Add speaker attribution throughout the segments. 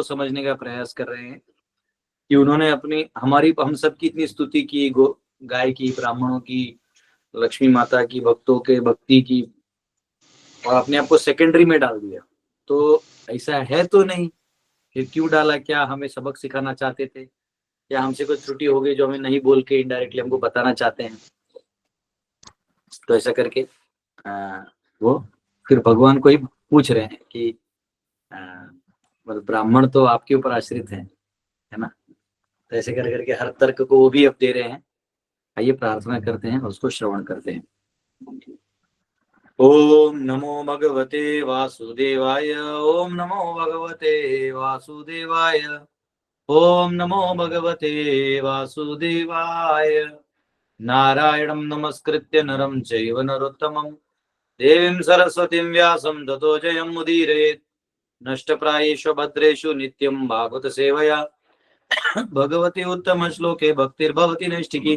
Speaker 1: समझने का प्रयास कर रहे हैं कि उन्होंने अपनी हम सब की इतनी स्तुति की, गाय की, ब्राह्मणों की, लक्ष्मी माता की, भक्तों के भक्ति की, और अपने आप को सेकेंडरी में डाल दिया। तो ऐसा है तो नहीं, फिर क्यों डाला? क्या हमें सबक सिखाना चाहते थे, या हमसे कोई त्रुटि हो गई जो हमें नहीं बोल के इनडायरेक्टली हमको बताना चाहते हैं? तो ऐसा करके वो फिर भगवान को ही पूछ रहे हैं कि मतलब ब्राह्मण तो आपके ऊपर आश्रित है ना? तो ऐसे कर करके हर तर्क को वो भी अब दे रहे हैं। आइए प्रार्थना करते हैं और उसको श्रवण करते हैं। ओम नमो भगवते वासुदेवाय। ओम नमो भगवते वासुदेवाय। ओम नमो भगवते वासुदेवाय। नारायणं नमस्कृत्य नरं चैव नरोत्तमं देवीं सरस्वतीं व्यासं ततो जयमुदीरयेत्। नष्टप्रायेषु भद्रेषु नित्यं भागवत सेवया भगवती उत्तम श्लोके भक्तिर्भवति नैष्ठिकी।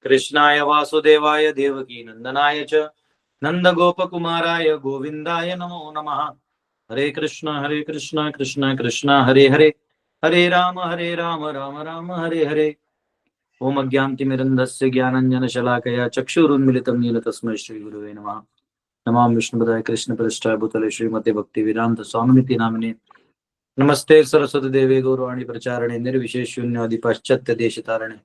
Speaker 1: कृष्णाय वासुदेवाय देवकी नंदनाय च नंदगोपकुमाराय गोविंदाय नमो नमः। हरे कृष्ण कृष्ण कृष्ण हरे हरे, हरे राम राम राम हरे हरे। ओम अज्ञानतिमिरन्धस्य ज्ञानाञ्जनशलाकया चक्षुरुन्मिलितं येन तस्मै श्रीगुरुवे नमः। नमामि विष्णुपदाय कृष्णप्रेष्ठाय भूतले श्रीमते भक्तिवेदान्त स्वामिनिति नामिने। नमस्ते सरस्वती देवे गौरवाणी प्रचारणे निर्विशेष शून्यादि पाश्चात्य देशतारणे।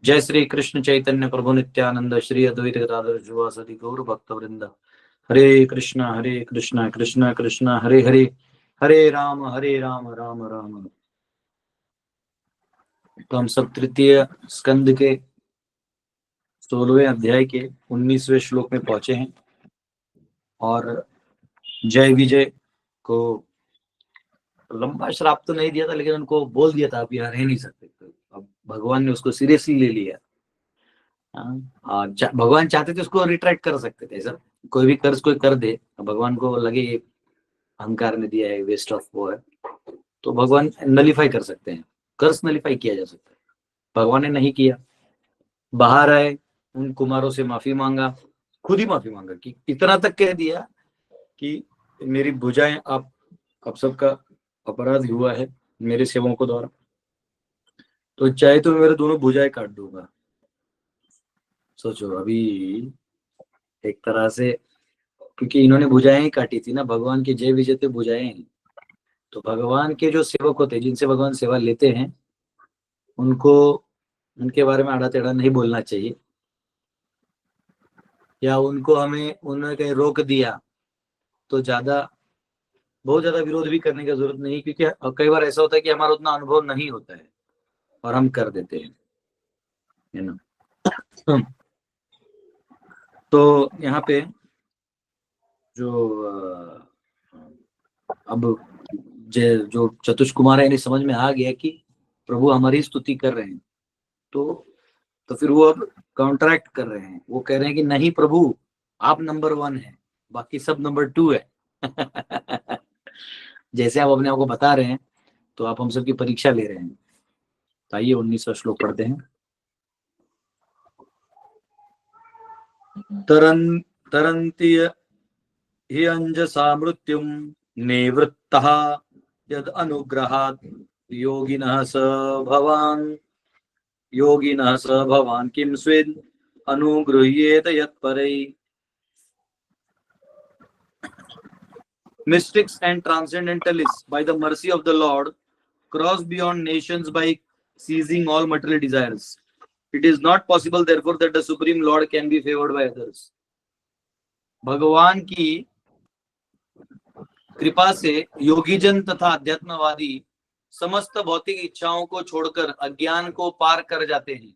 Speaker 1: जय श्री कृष्ण चैतन्य प्रभु नित्यानंद श्री अद्वैत गदाधर जुवासदि गौर भक्त वृंद। हरे कृष्ण कृष्ण कृष्ण हरे हरे, हरे राम राम राम। तो हम सब तृतीय स्कंद के 16वें अध्याय के 19वें श्लोक में पहुंचे हैं और जय विजय को लंबा श्राप तो नहीं दिया था, लेकिन उनको बोल दिया था आप यहाँ रह नहीं सकते। तो अब भगवान ने उसको सीरियसली ले लिया। भगवान चाहते थे उसको रिट्रैक्ट कर सकते थे। ऐसा कोई भी कर्ज कोई कर दे, भगवान को लगे अहंकार ने दिया है, वेस्ट ऑफ वो है, तो भगवान नलीफाई कर सकते हैं, कर्ज नलीफाई किया जा सकता है। भगवान ने नहीं किया। बाहर आए, उन कुमारों से माफी मांगा, खुद ही माफी मांगा कि इतना तक कह दिया कि मेरी भुजाएं आप सबका अपराध हुआ है मेरे सेवकों द्वारा, तो चाहे तो मेरे दोनों भुजाएं काट दूंगा। सोचो अभी एक तरह से, क्योंकि इन्होंने भुजाएं ही काटी थी ना, भगवान के जय विजय थे भुजाएं हैं। तो भगवान के जो सेवक होते हैं, जिनसे भगवान सेवा लेते हैं, उनको उनके बारे में आड़ा टेढ़ा नहीं बोलना चाहिए, या उनको हमें उन्होंने कहीं रोक दिया तो बहुत ज्यादा विरोध भी करने की जरूरत नहीं, क्योंकि कई बार ऐसा होता है कि हमारा उतना अनुभव नहीं होता है और हम कर देते हैं, है ना। तो यहाँ पे जो अब जो चतुष कुमार है, इन्हें समझ में आ गया कि प्रभु हमारी स्तुति कर रहे हैं, तो फिर वो अब कॉन्ट्रैक्ट कर रहे हैं। वो कह रहे हैं कि नहीं प्रभु, आप नंबर 1 है, बाकी सब नंबर 2 है। जैसे आप अपने आप को बता रहे हैं, तो आप हम सब की परीक्षा ले रहे हैं। तो आइए 19वां श्लोक पढ़ते हैं। तरन्ति हि अंजसा मृत्युम निवृत्तः यद अनुग्रहात् योगिनः स भवान् किं स्वेद अनुगृह्येत यत्परै। Mystics and transcendentalists, by the mercy of the Lord, cross beyond nations by seizing all material desires. It is not possible, therefore, that the Supreme Lord can be favored by others. भगवान की कृपा से योगीजन तथा अध्यात्मवादी समस्त भौतिक इच्छाओं को छोड़कर अज्ञान को पार कर जाते हैं।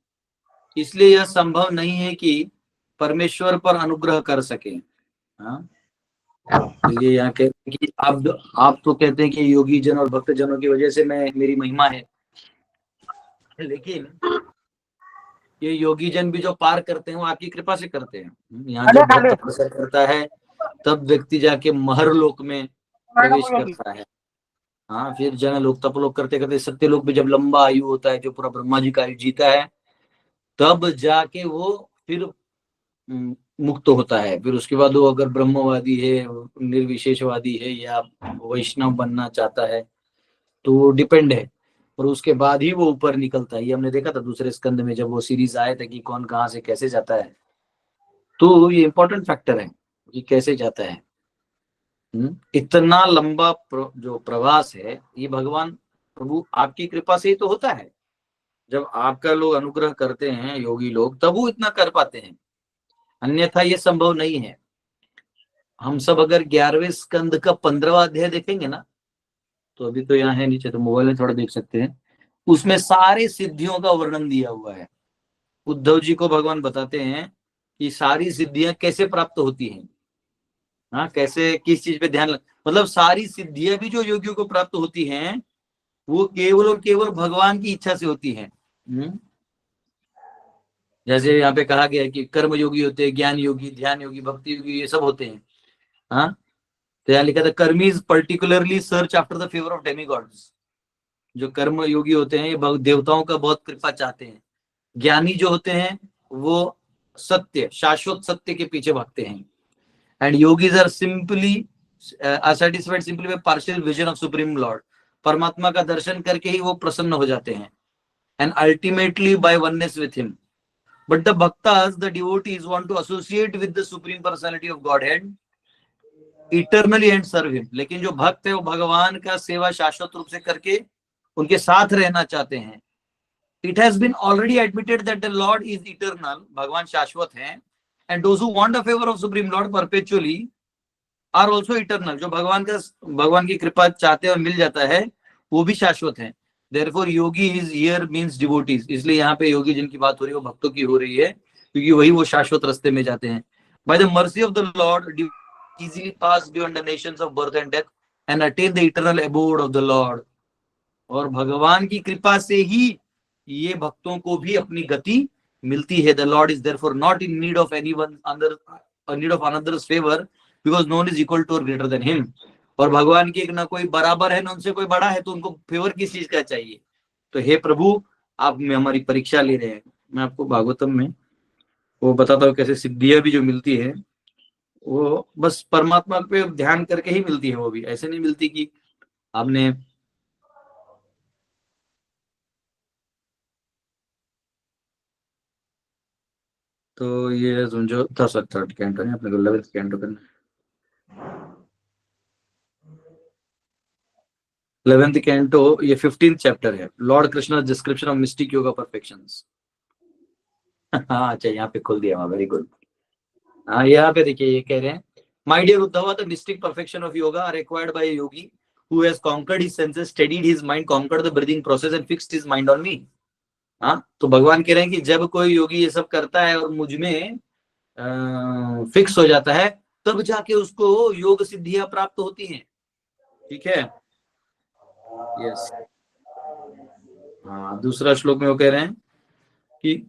Speaker 1: इसलिए यह संभव नहीं है कि परमेश्वर पर अनुग्रह कर सके। ये यहाँ कहते हैं कि आप तो कहते हैं कि योगी जन और भक्त जनों की वजह से मेरी महिमा है, लेकिन ये योगी जन भी जो पार करते हैं वो आपकी कृपा से करते हैं। यहाँ जब भक्त तपस्या करता है तब व्यक्ति जाके महर लोक में प्रवेश करता है। हाँ, फिर जन लोग तप लोग करते करते सत्य लोक में जब लंबा आयु होता है, जो पूरा ब्रह्मा जी का आयु जीता है, तब जाके वो फिर मुक्त होता है। फिर उसके बाद वो अगर ब्रह्मवादी है, निर्विशेषवादी है, या वैष्णव बनना चाहता है, तो वो डिपेंड है, और उसके बाद ही वो ऊपर निकलता है। ये हमने देखा था दूसरे स्कंद में जब वो सीरीज आए थे कि कौन कहाँ से कैसे जाता है। तो ये इंपॉर्टेंट फैक्टर है कि कैसे जाता है। इतना लंबा जो प्रवास है, ये भगवान प्रभु आपकी कृपा से ही तो होता है। जब आपका लोग अनुग्रह करते हैं योगी लोग, तब वो इतना कर पाते हैं, अन्यथा ये संभव नहीं है। हम सब अगर 11वें स्कंद का 15वां अध्याय देखेंगे ना, तो अभी तो यहाँ है नीचे, तो मोबाइल में थोड़ा देख सकते हैं, उसमें सारे सिद्धियों का वर्णन दिया हुआ है। उद्धव जी को भगवान बताते हैं कि सारी सिद्धियां कैसे प्राप्त होती हैं, हाँ, कैसे किस चीज पे ध्यान मतलब सारी सिद्धियां भी जो योगियों को प्राप्त होती हैं, वो केवल और केवल भगवान की इच्छा से होती है। जैसे यहाँ पे कहा गया है कि कर्म योगी होते हैं, ज्ञान योगी, ध्यान योगी, भक्ति योगी, ये सब होते हैं। हाँ, तो यहाँ लिखा था कर्मीज particularly search after the favour of demigods. जो कर्म योगी होते हैं ये देवताओं का बहुत कृपा चाहते हैं। ज्ञानी जो होते हैं वो सत्य, शाश्वत सत्य के पीछे भागते हैं। And yogis are simply satisfied simply by partial vision of supreme lord. परमात्मा का दर्शन करके ही वो प्रसन्न हो जाते हैं, and ultimately by oneness with him. But the भक्तास, the devotees want to associate with the supreme personality of godhead eternally and serve him. लेकिन जो भक्त है वो भगवान का सेवा शाश्वत रूप से करके उनके साथ रहना चाहते हैं। It has been already admitted that the lord is eternal, भगवान शाश्वत हैं, and those who want the favour of supreme lord perpetually are also eternal. जो भगवान की कृपा चाहते हैं और मिल जाता है, वो भी शाश्वत है। Therefore Yogi is here means devotees. इसलिए यहाँ पे योगी जिनकी बात हो रही है वो भक्तों की हो रही है, क्योंकि वही वो शाश्वत रास्ते में जाते हैं। By the mercy of the Lord easily pass beyond the nations of birth and death and attain the eternal abode of the Lord। और भगवान की कृपा से ही ये भक्तों को भी अपनी गति मिलती है। The Lord is therefore not in need of anyone under need of another's favor because no one is equal to or greater than him। और भगवान की ना कोई बराबर है ना उनसे कोई बड़ा है, तो उनको फेवर किस चीज का चाहिए। तो हे प्रभु, आप में हमारी परीक्षा ले रहे हैं। मैं आपको भागवतम में वो बताता हूँ कैसे सिद्धियां भी जो मिलती है वो बस परमात्मा पे ध्यान करके ही मिलती है। वो भी ऐसे नहीं मिलती कि आपने तो ये समझो था सर, थर्ड कैंटो नहीं, अपने को 11th कैंटो करना है। 11th कैंटो ये 15th चैप्टर है, Lord Krishna description of mistake yoga perfections. हाँ अच्छा, यहाँ पे खोल दिया, वेरी गुड। हाँ, यहाँ पे देखिए ये कह रहे हैं, my dear Uddhava, the mystic perfection of yoga are acquired by a yogi who has conquered his senses, steadied his mind, conquered the breathing process and fixed his mind on me। हाँ, तो भगवान कह रहे हैं कि जब कोई योगी ये सब करता है और मुझ में फिक्स हो जाता है, तब जाके उसको योग सिद्धियां प्राप्त होती हैं। ठीक है, यस। हाँ, दूसरा श्लोक में वो कह रहे हैं कि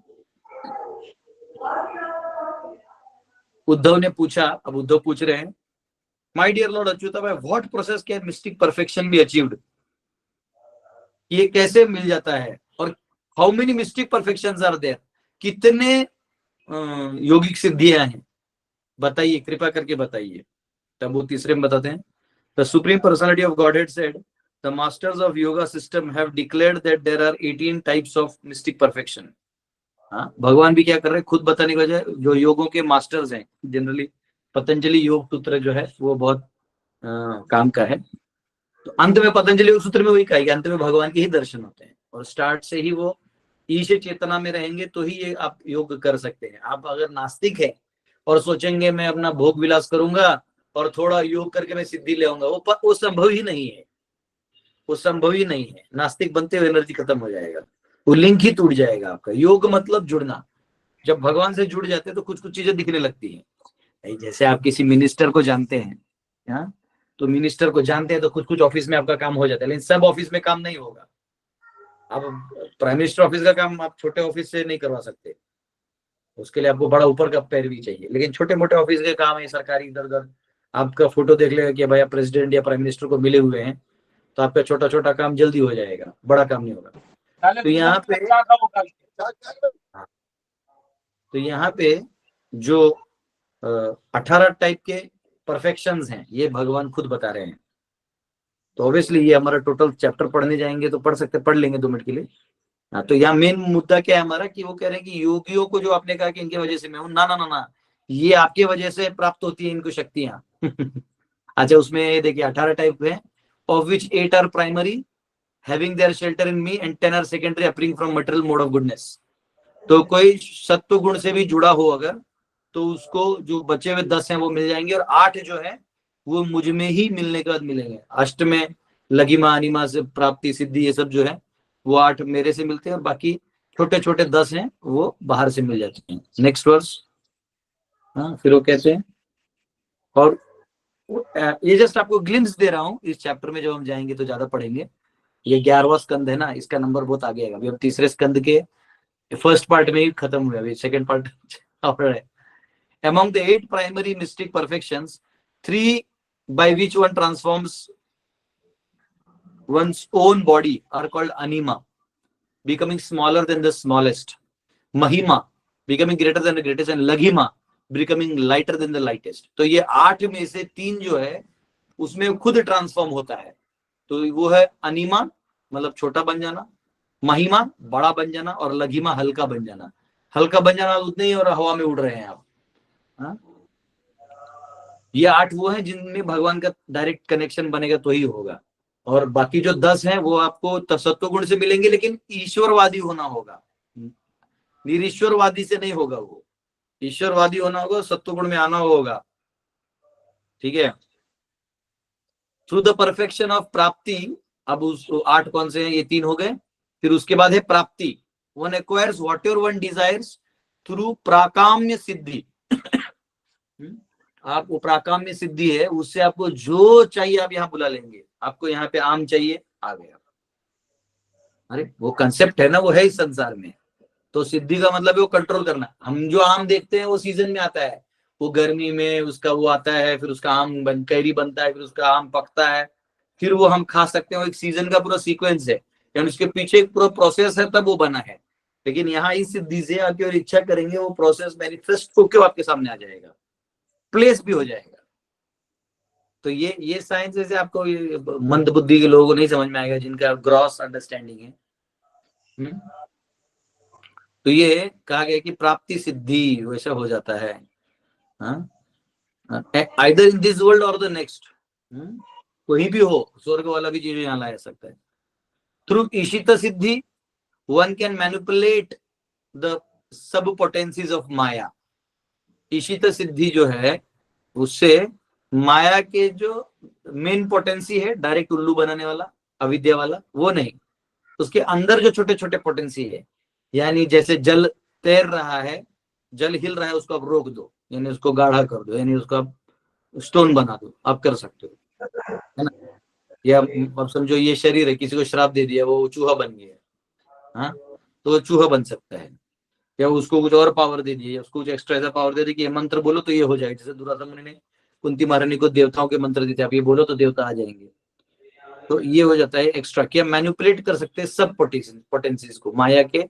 Speaker 1: उद्धव ने पूछा, अब उद्धव पूछ रहे हैं, my dear lord Achyuta, by what process can mystic perfection be achieved. ये कैसे मिल जाता है, और how many mystic perfections are there, कितने योगिक सिद्धियां हैं, बताइए, कृपा करके बताइए। तब वो तीसरे में बताते हैं, the supreme personality of godhead said, the masters of yoga system have declared that there are 18 types of mystic perfection. हाँ, भगवान भी क्या कर रहे हैं, खुद बताने के बजाय जो योगों के मास्टर्स हैं, जनरली पतंजलि योग सूत्र जो है वो बहुत काम का है। तो अंत में पतंजलि योग सूत्र में वही कहा कि अंत में भगवान के ही दर्शन होते हैं, और स्टार्ट से ही वो ईश चेतना में रहेंगे तो ही ये आप योग कर सकते हैं। आप अगर नास्तिक है और सोचेंगे मैं अपना भोग विलास करूंगा और थोड़ा योग करके मैं सिद्धि ले आऊंगा, वो संभव ही नहीं है। वो संभव ही नहीं है। नास्तिक बनते हुए एनर्जी खत्म हो जाएगा, वो लिंक ही टूट जाएगा आपका। योग मतलब जुड़ना। जब भगवान से जुड़ जाते हैं तो कुछ कुछ चीजें दिखने लगती हैं। जैसे आप किसी मिनिस्टर को जानते हैं, हाँ, तो मिनिस्टर को जानते हैं तो कुछ कुछ ऑफिस में आपका काम हो जाता है, लेकिन सब ऑफिस में काम नहीं होगा। आप प्राइम मिनिस्टर ऑफिस का काम आप छोटे ऑफिस से नहीं करवा सकते, उसके लिए आपको बड़ा ऊपर का पैरवी चाहिए। लेकिन छोटे मोटे ऑफिस के काम है सरकारी, इधर उधर आपका फोटो देख लेगा कि भाई आप प्रेसिडेंट या प्राइम मिनिस्टर को मिले हुए हैं, तो आपका छोटा छोटा काम जल्दी हो जाएगा, बड़ा काम नहीं होगा। तो यहाँ पे तो यहाँ पे जो 18 टाइप के परफेक्शंस हैं, ये भगवान खुद बता रहे हैं। तो ऑब्वियसली ये हमारा टोटल चैप्टर पढ़ने जाएंगे तो पढ़ सकते, पढ़ लेंगे 2 मिनट के लिए। हाँ, तो यहाँ मेन मुद्दा क्या है हमारा कि वो कह रहे हैं कि योगियों को जो आपने कहा कि इनके वजह से मैं हूं, ना ना ना ना, ये आपके वजह से प्राप्त होती है इनको शक्तियां। अच्छा, उसमें देखिए 18 टाइप है, of which 8 are primary having their shelter in me and 10 are secondary appearing from material mode of goodness. तो कोई सत्व गुण से भी जुड़ा हो अगर, तो उसको जो बचे हुए 10 हैं वो मिल जाएंगे, और 8 जो है वो मुझ में ही मिलने के बाद मिलेंगे। अष्ट में लघिमा अनिमा से प्राप्ति सिद्धि ये सब जो है वो 8 मेरे से मिलते हैं, और बाकी छोटे छोटे 10 हैं वो बाहर से मिल जाते हैं। Next verse. हाँ, फिर वो कहते हैं, और ये जस्ट आपको ग्लिम्स दे रहा हूँ, इस चैप्टर में जब हम जाएंगे तो ज्यादा पढ़ेंगे। ये 11वां स्कंद है ना, इसका नंबर बहुत आगे आएगा। अभी हम तीसरे स्कंद के फर्स्ट पार्ट में ही खत्म हुआ, अभी सेकंड पार्ट और है। Among the 8 primary mystic perfections, 3 by which one transforms one's own body are called anima, becoming smaller than the smallest, mahima, becoming greater than the greatest, and laghima, becoming lighter than the lightest। तो ये 8 में से 3 जो है उसमें खुद transform होता है। तो वो है अनिमा, मतलब छोटा बन जाना, महिमा बड़ा बन जाना, और लघिमा हल्का बन जाना। हल्का बन जाना उतने ही, और हवा में उड़ रहे हैं आप। हाँ? ये 8 वो हैं जिनमें भगवान का डायरेक्ट कनेक्शन बनेगा तो ही होगा। और बाकी जो 10 हैं वो आपको सत्व गुण से मिलेंगे, लेकिन ईश्वरवादी होना होगा, निरीश्वरवादी से नहीं होगा। वो ईश्वरवादी होना होगा, सत्व गुण में आना होगा। ठीक है। थ्रू द परफेक्शन ऑफ प्राप्ति, अब उस 8 कौन से हैं, ये 3 हो गए। फिर उसके बाद है प्राप्ति, one acquires whatever one desires through प्राकाम्य सिद्धि। आप वो प्राकाम्य सिद्धि है, उससे आपको जो चाहिए आप यहाँ बुला लेंगे। आपको यहाँ पे आम चाहिए, आ गया। अरे वो कंसेप्ट है ना, वो है इस संसार में। तो सिद्धि का मतलब है वो कंट्रोल करना। हम जो आम देखते हैं वो सीजन में आता है, वो गर्मी में उसका वो आता है, फिर उसका कैरी बनता है, फिर उसका आम पकता है, फिर वो हम खा सकते हैं। वो एक सीजन का पूरा सीक्वेंस है, यानी उसके पीछे एक पूरा प्रोसेस है, तब वो बना है। लेकिन यहाँ इस सिद्धि से आपकी और इच्छा करेंगे, वो प्रोसेस मैनिफेस्ट होकर आपके सामने आ जाएगा, प्लेस भी हो जाएगा। तो ये साइंस जैसे आपको मंद बुद्धि के लोगों को नहीं समझ में आएगा, जिनका ग्रॉस अंडरस्टैंडिंग है। तो ये कहा गया कि प्राप्ति सिद्धि वैसा हो जाता है, आइदर इन दिस वर्ल्ड और द नेक्स्ट, कोई भी हो, स्वर्ग वाला भी चीज यहाँ ला सकता है। थ्रू ईशित सिद्धि one can manipulate the sub potencies of माया। ईशित सिद्धि जो है उससे माया के जो मेन पोटेंसी है, डायरेक्ट उल्लू बनाने वाला अविद्या वाला, वो नहीं, उसके अंदर जो छोटे छोटे पोटेंसी है, यानी जैसे जल तैर रहा है, जल हिल रहा है, उसको आप रोक दो, यानी उसको गाढ़ा कर दो, यानी उसको आप स्टोन बना दो, आप कर सकते हो, है ना। या अब समझो ये शरीर है, किसी को श्राप दे दिया, वो चूहा बन गया, हाँ, तो वो चूहा बन सकता है। या उसको कुछ और पावर दे दिया, उसको कुछ एक्स्ट्रा ऐसा पावर दे दी कि ये मंत्र बोलो तो ये हो जाएगा। जैसे दुर्योधन मुनि ने कुंती महारानी को देवताओं के मंत्र देते, आप ये बोलो तो देवता आ जाएंगे। तो ये हो जाता है एक्स्ट्रा, क्या मैनिपुलेट कर सकते हैं सब पोटेंसीज को, माया के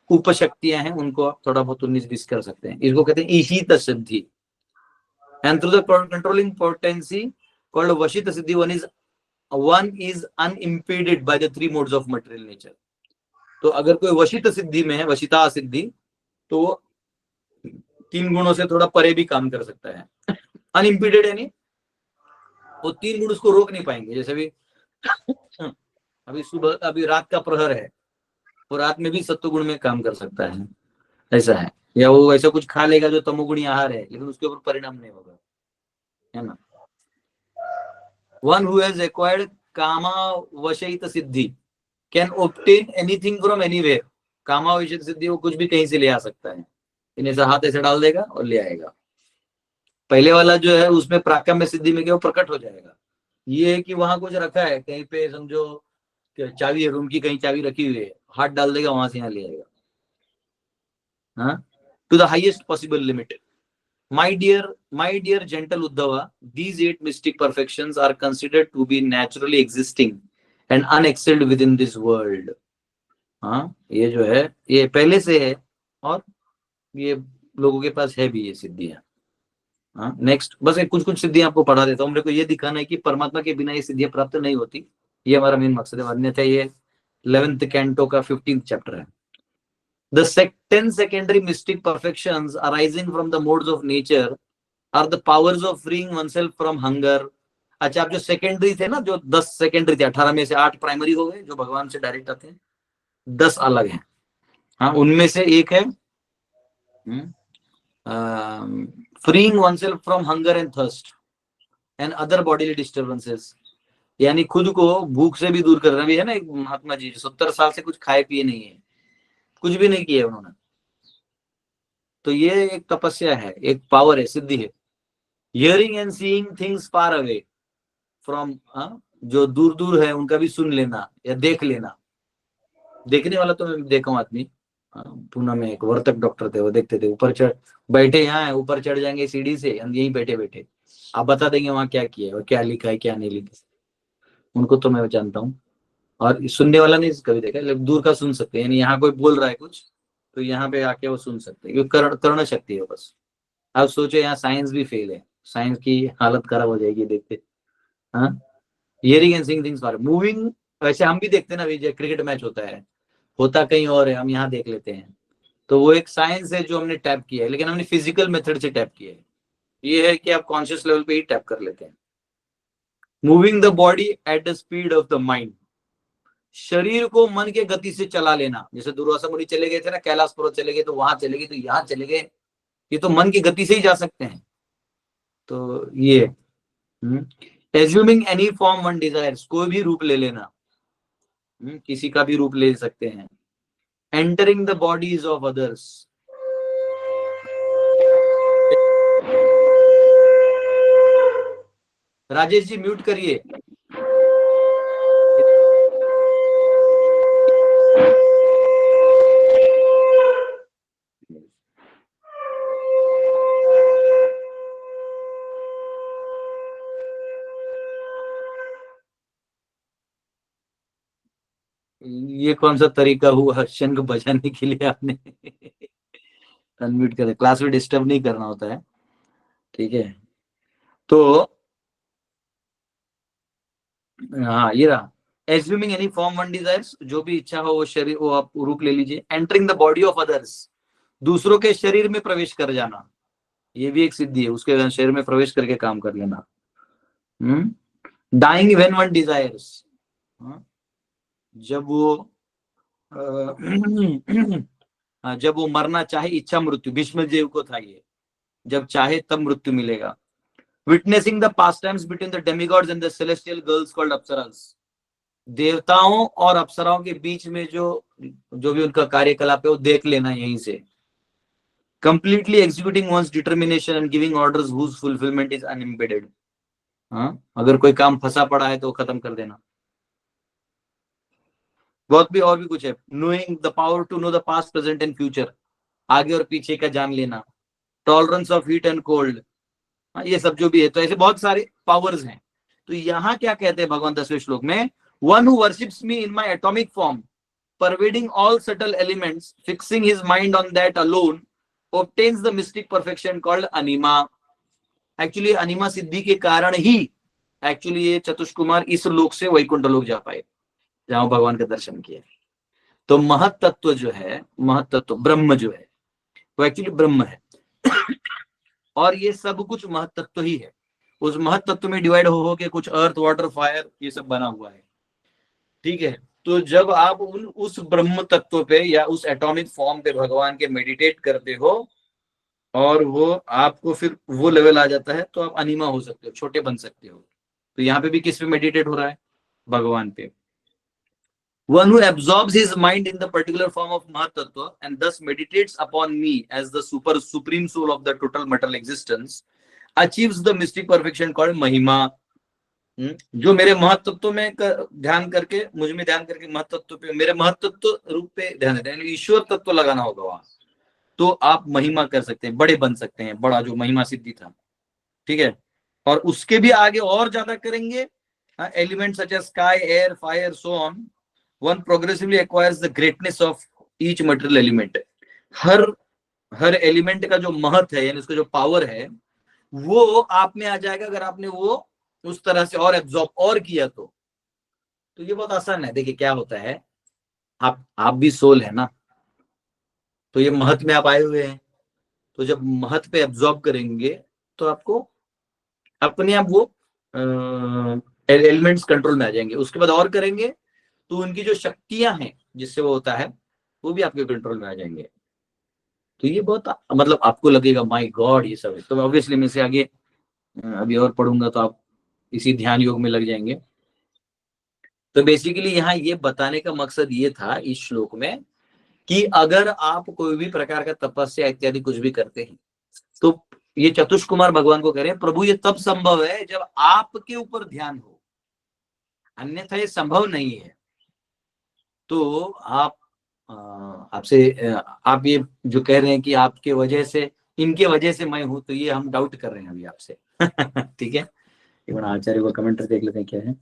Speaker 1: उपशक्तियां हैं उनको आप थोड़ा बहुत 19-20 कर सकते हैं। इसको कहते हैं ईशित सिद्धि। And through the controlling potency called वशित सिद्धि, one is unimpeded by the 3 modes of material nature। तो अगर कोई वशित सिद्धि में है, वशिता सिद्धि, तो 3 गुणों से थोड़ा परे भी काम कर सकता है। अनइम्पीडेड यानी वो 3 गुण उसको रोक नहीं पाएंगे। जैसे अभी सुबह, अभी रात का प्रहर है, वो रात में भी सत्व गुण में काम कर सकता है, ऐसा है। या वो ऐसा कुछ खा लेगा जो तमोगुणी आहार है, लेकिन उसके ऊपर परिणाम नहीं होगा, है ना। वन हु हैज एक्वायर्ड कामा वशित सिद्धि can obtain anything from anywhere. कामा वशित सिद्धि, वो कुछ भी कहीं से ले आ सकता है, इन्हें से हाथ ऐसे डाल देगा और ले आएगा। पहले वाला जो है उसमें प्राकम्य सिद्धि में क्या वो प्रकट हो जाएगा। ये है कि वहां कुछ रखा है कहीं पे, समझो चाबी है रूम की, कहीं चाबी रखी हुई है, हाथ डाल देगा वहां से यहाँ ले आएगा, हाँ, to the highest possible limit. My dear gentle Uddhava, these 8 mystic perfections are considered to be naturally existing and unexcelled within this world। हाँ, ये जो है ये पहले से है, और ये लोगों के पास है भी ये सिद्धियां। नेक्स्ट बस कुछ कुछ सिद्धियां आपको पढ़ा देता हूँ। मेरे को ये दिखाना है कि परमात्मा के बिना ये सिद्धियां प्राप्त नहीं होती। ये हमारा मेन मकसद है, अन्यथा ये 11th कैंटो का 15th चैप्टर है। The 10 secondary mystic perfections arising from the modes of nature are the powers of freeing oneself from hunger। अच्छा, आप जो सेकेंडरी थे ना, जो 10 सेकेंडरी थे, 18 में से 8 प्राइमरी हो गए जो भगवान से डायरेक्ट आते हैं, 10 अलग हैं। हाँ, उनमें से एक है freeing oneself from hunger and thirst and other bodily disturbances, यानी खुद को भूख से भी दूर करना भी है ना। एक महात्मा जी 70 साल से कुछ खाए पिए नहीं है, कुछ भी नहीं किया उन्होंने, तो ये एक तपस्या है, एक पावर है, सिद्धि है। Hearing and seeing things far away from, जो दूर दूर है उनका भी सुन लेना या देख लेना। देखने वाला तो मैं देखा हूँ आदमी, पूना में एक वर्तक डॉक्टर थे, वो देखते थे, ऊपर चढ़ बैठे, यहाँ है ऊपर चढ़ जाएंगे सीढ़ी से, हम यहीं बैठे बैठे आप बता देंगे वहां क्या किया है और क्या लिखा है क्या नहीं लिखा। उनको तो मैं जानता हूँ। और सुनने वाला नहीं कभी देखा, लेकिन दूर का सुन सकते हैं, यानी यहाँ कोई बोल रहा है कुछ तो यहाँ पे आके वो सुन सकते हैं, क्योंकि कर्ण शक्ति है बस। आप सोचो यहाँ साइंस भी फेल है, साइंस की हालत खराब हो जाएगी देखते। हाँ, hearing and seeing things for moving. वैसे हम भी देखते हैं ना, अभी क्रिकेट मैच होता कहीं और है, हम यहाँ देख लेते हैं, तो वो एक साइंस है जो हमने टैप किया है, लेकिन हमने फिजिकल मेथड से टैप किया है। ये है कि आप कॉन्शियस लेवल पे ही टैप कर लेते हैं। Moving the body at the speed of the mind, शरीर को मन के गति से चला लेना। जैसे दुर्वासा मुनि चले गए थे ना, कैलाश पर्वत चले गए तो वहां चले गए, तो यहाँ चले गए, ये तो मन की गति से ही जा सकते हैं। तो ये assuming any form one desires, कोई भी रूप ले लेना, किसी का भी रूप ले सकते हैं। Entering the bodies of others, Rajesh ji mute करिए। ये कौन सा तरीका हुआ शंख बजाने के लिए आपने अनम्यूट कर, क्लास में डिस्टर्ब नहीं करना होता है, ठीक है। तो हाँ, ये रहा, assuming any form one desires, जो भी इच्छा हो वो शरीर, वो आप रूप ले लीजिए। Entering the body of others, दूसरों के शरीर में प्रवेश कर जाना, ये भी एक सिद्धि है, उसके शरीर में प्रवेश करके काम कर लेना। डाइंग व्हेन वन डिजायर्स, जब वो जब वो मरना चाहे, इच्छा मृत्यु, भीष्म देव को था ये, जब चाहे तब मृत्यु मिलेगा। Witnessing the pastimes between the demigods and the celestial girls called अप्सरास, देवताओं और अप्सराओं के बीच में जो भी उनका कार्यकलाप है वो देख लेना यहीं से। Completely executing one's determination and giving orders whose fulfilment is unimpeded, अगर कोई काम फंसा पड़ा है तो खत्म कर देना। बहुत भी और भी कुछ है, knowing the power to know the past present and future, आगे और पीछे का जान लेना। Tolerance of heat and cold, ये सब जो भी है, तो ऐसे बहुत सारे पावर्स हैं। तो यहाँ क्या कहते हैं भगवान 10वें श्लोक में, one who worships me in my atomic form pervading all subtle elements, fixing his mind on that alone, obtains the mystic perfection called anima। Actually अनिमा सिद्धि के कारण ही एक्चुअली ये चतुष्कुमार इस लोक से वैकुंठ लोक जा पाए, जहां भगवान का दर्शन किया। तो महत तत्व जो है, महत तत्व ब्रह्म जो है, वो एक्चुअली ब्रह्म है और ये सब कुछ महत तत्व ही है। उस महत तत्व में डिवाइड हो के कुछ अर्थ वाटर फायर ये सब बना हुआ है, ठीक है। तो जब आप उस ब्रह्म तत्व पे या उस एटॉमिक फॉर्म पे भगवान के मेडिटेट करते हो और वो आपको फिर वो लेवल आ जाता है, तो आप अनिमा हो सकते हो, छोटे बन सकते हो। तो यहाँ पे भी किस पे मेडिटेट हो रहा है, भगवान पे। One who absorbs his mind in the particular form of Mahatattva and thus meditates upon me as the supreme soul of the total material existence achieves the mystic perfection called Mahima। जो मेरे महत्त्व में ध्यान करके, मुझ में ध्यान करके महत्त्व पे, मेरे महत्त्व रूप पे ध्यान देते हैं, ईश्वर तत्व लगाना होगा वहां, तो आप महिमा कर सकते हैं, बड़े बन सकते हैं, बड़ा जो महिमा सिद्धि था, ठीक है। और उसके भी आगे और ज्यादा करेंगे, element such as sky air fire so on, one progressively acquires the greatness of each material element. हर एलिमेंट का जो महत्व है, यानी उसका जो पावर है, वो आप में आ जाएगा अगर आपने वो उस तरह से और एब्जॉर्ब और किया तो ये बहुत आसान है। देखिए क्या होता है, आप भी सोल है ना, तो ये महत में आप आए हुए हैं, तो जब महत पे एब्जॉर्ब करेंगे तो आपको अपने आप वो एलिमेंट्स कंट्रोल में आ जाएंगे। उसके बाद और करेंगे तो उनकी जो शक्तियां हैं जिससे वो होता है वो भी आपके कंट्रोल में आ जाएंगे। तो ये बहुत मतलब आपको लगेगा माय गॉड ये सब है, तो ऑब्वियसली मैं से आगे अभी और पढ़ूंगा तो आप इसी ध्यान योग में लग जाएंगे। तो बेसिकली यहाँ ये बताने का मकसद ये था इस श्लोक में कि अगर आप कोई भी प्रकार का तपस्या इत्यादि कुछ भी करते हैं तो ये चतुष कुमार भगवान को कह रहे हैं प्रभु ये तब संभव है जब आपके ऊपर ध्यान हो, अन्यथा ये संभव नहीं है। तो आप आपसे आप ये जो कह रहे हैं कि आपके वजह से इनके वजह से मैं हूं, तो ये हम डाउट कर रहे हैं अभी आपसे। ठीक है, एक बार आचार्य को कमेंट देख लेते हैं क्या है।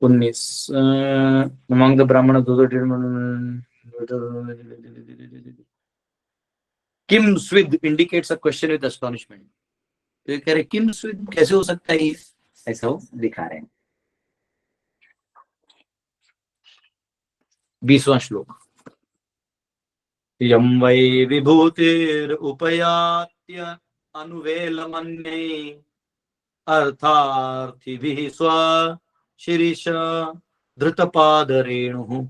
Speaker 1: 19 among the brahmanas those Kim स्विद indicates a question with astonishment। तो ये कह रहे किम स्विद कैसे हो सकता है, ऐसा वो दिखा रहे हैं। 20वां श्लोक। यम वै विभूतिर उपयात्य अनुवेलमन्ये अर्थार्थिभिः स्व शिरीष धृतपादरेणुः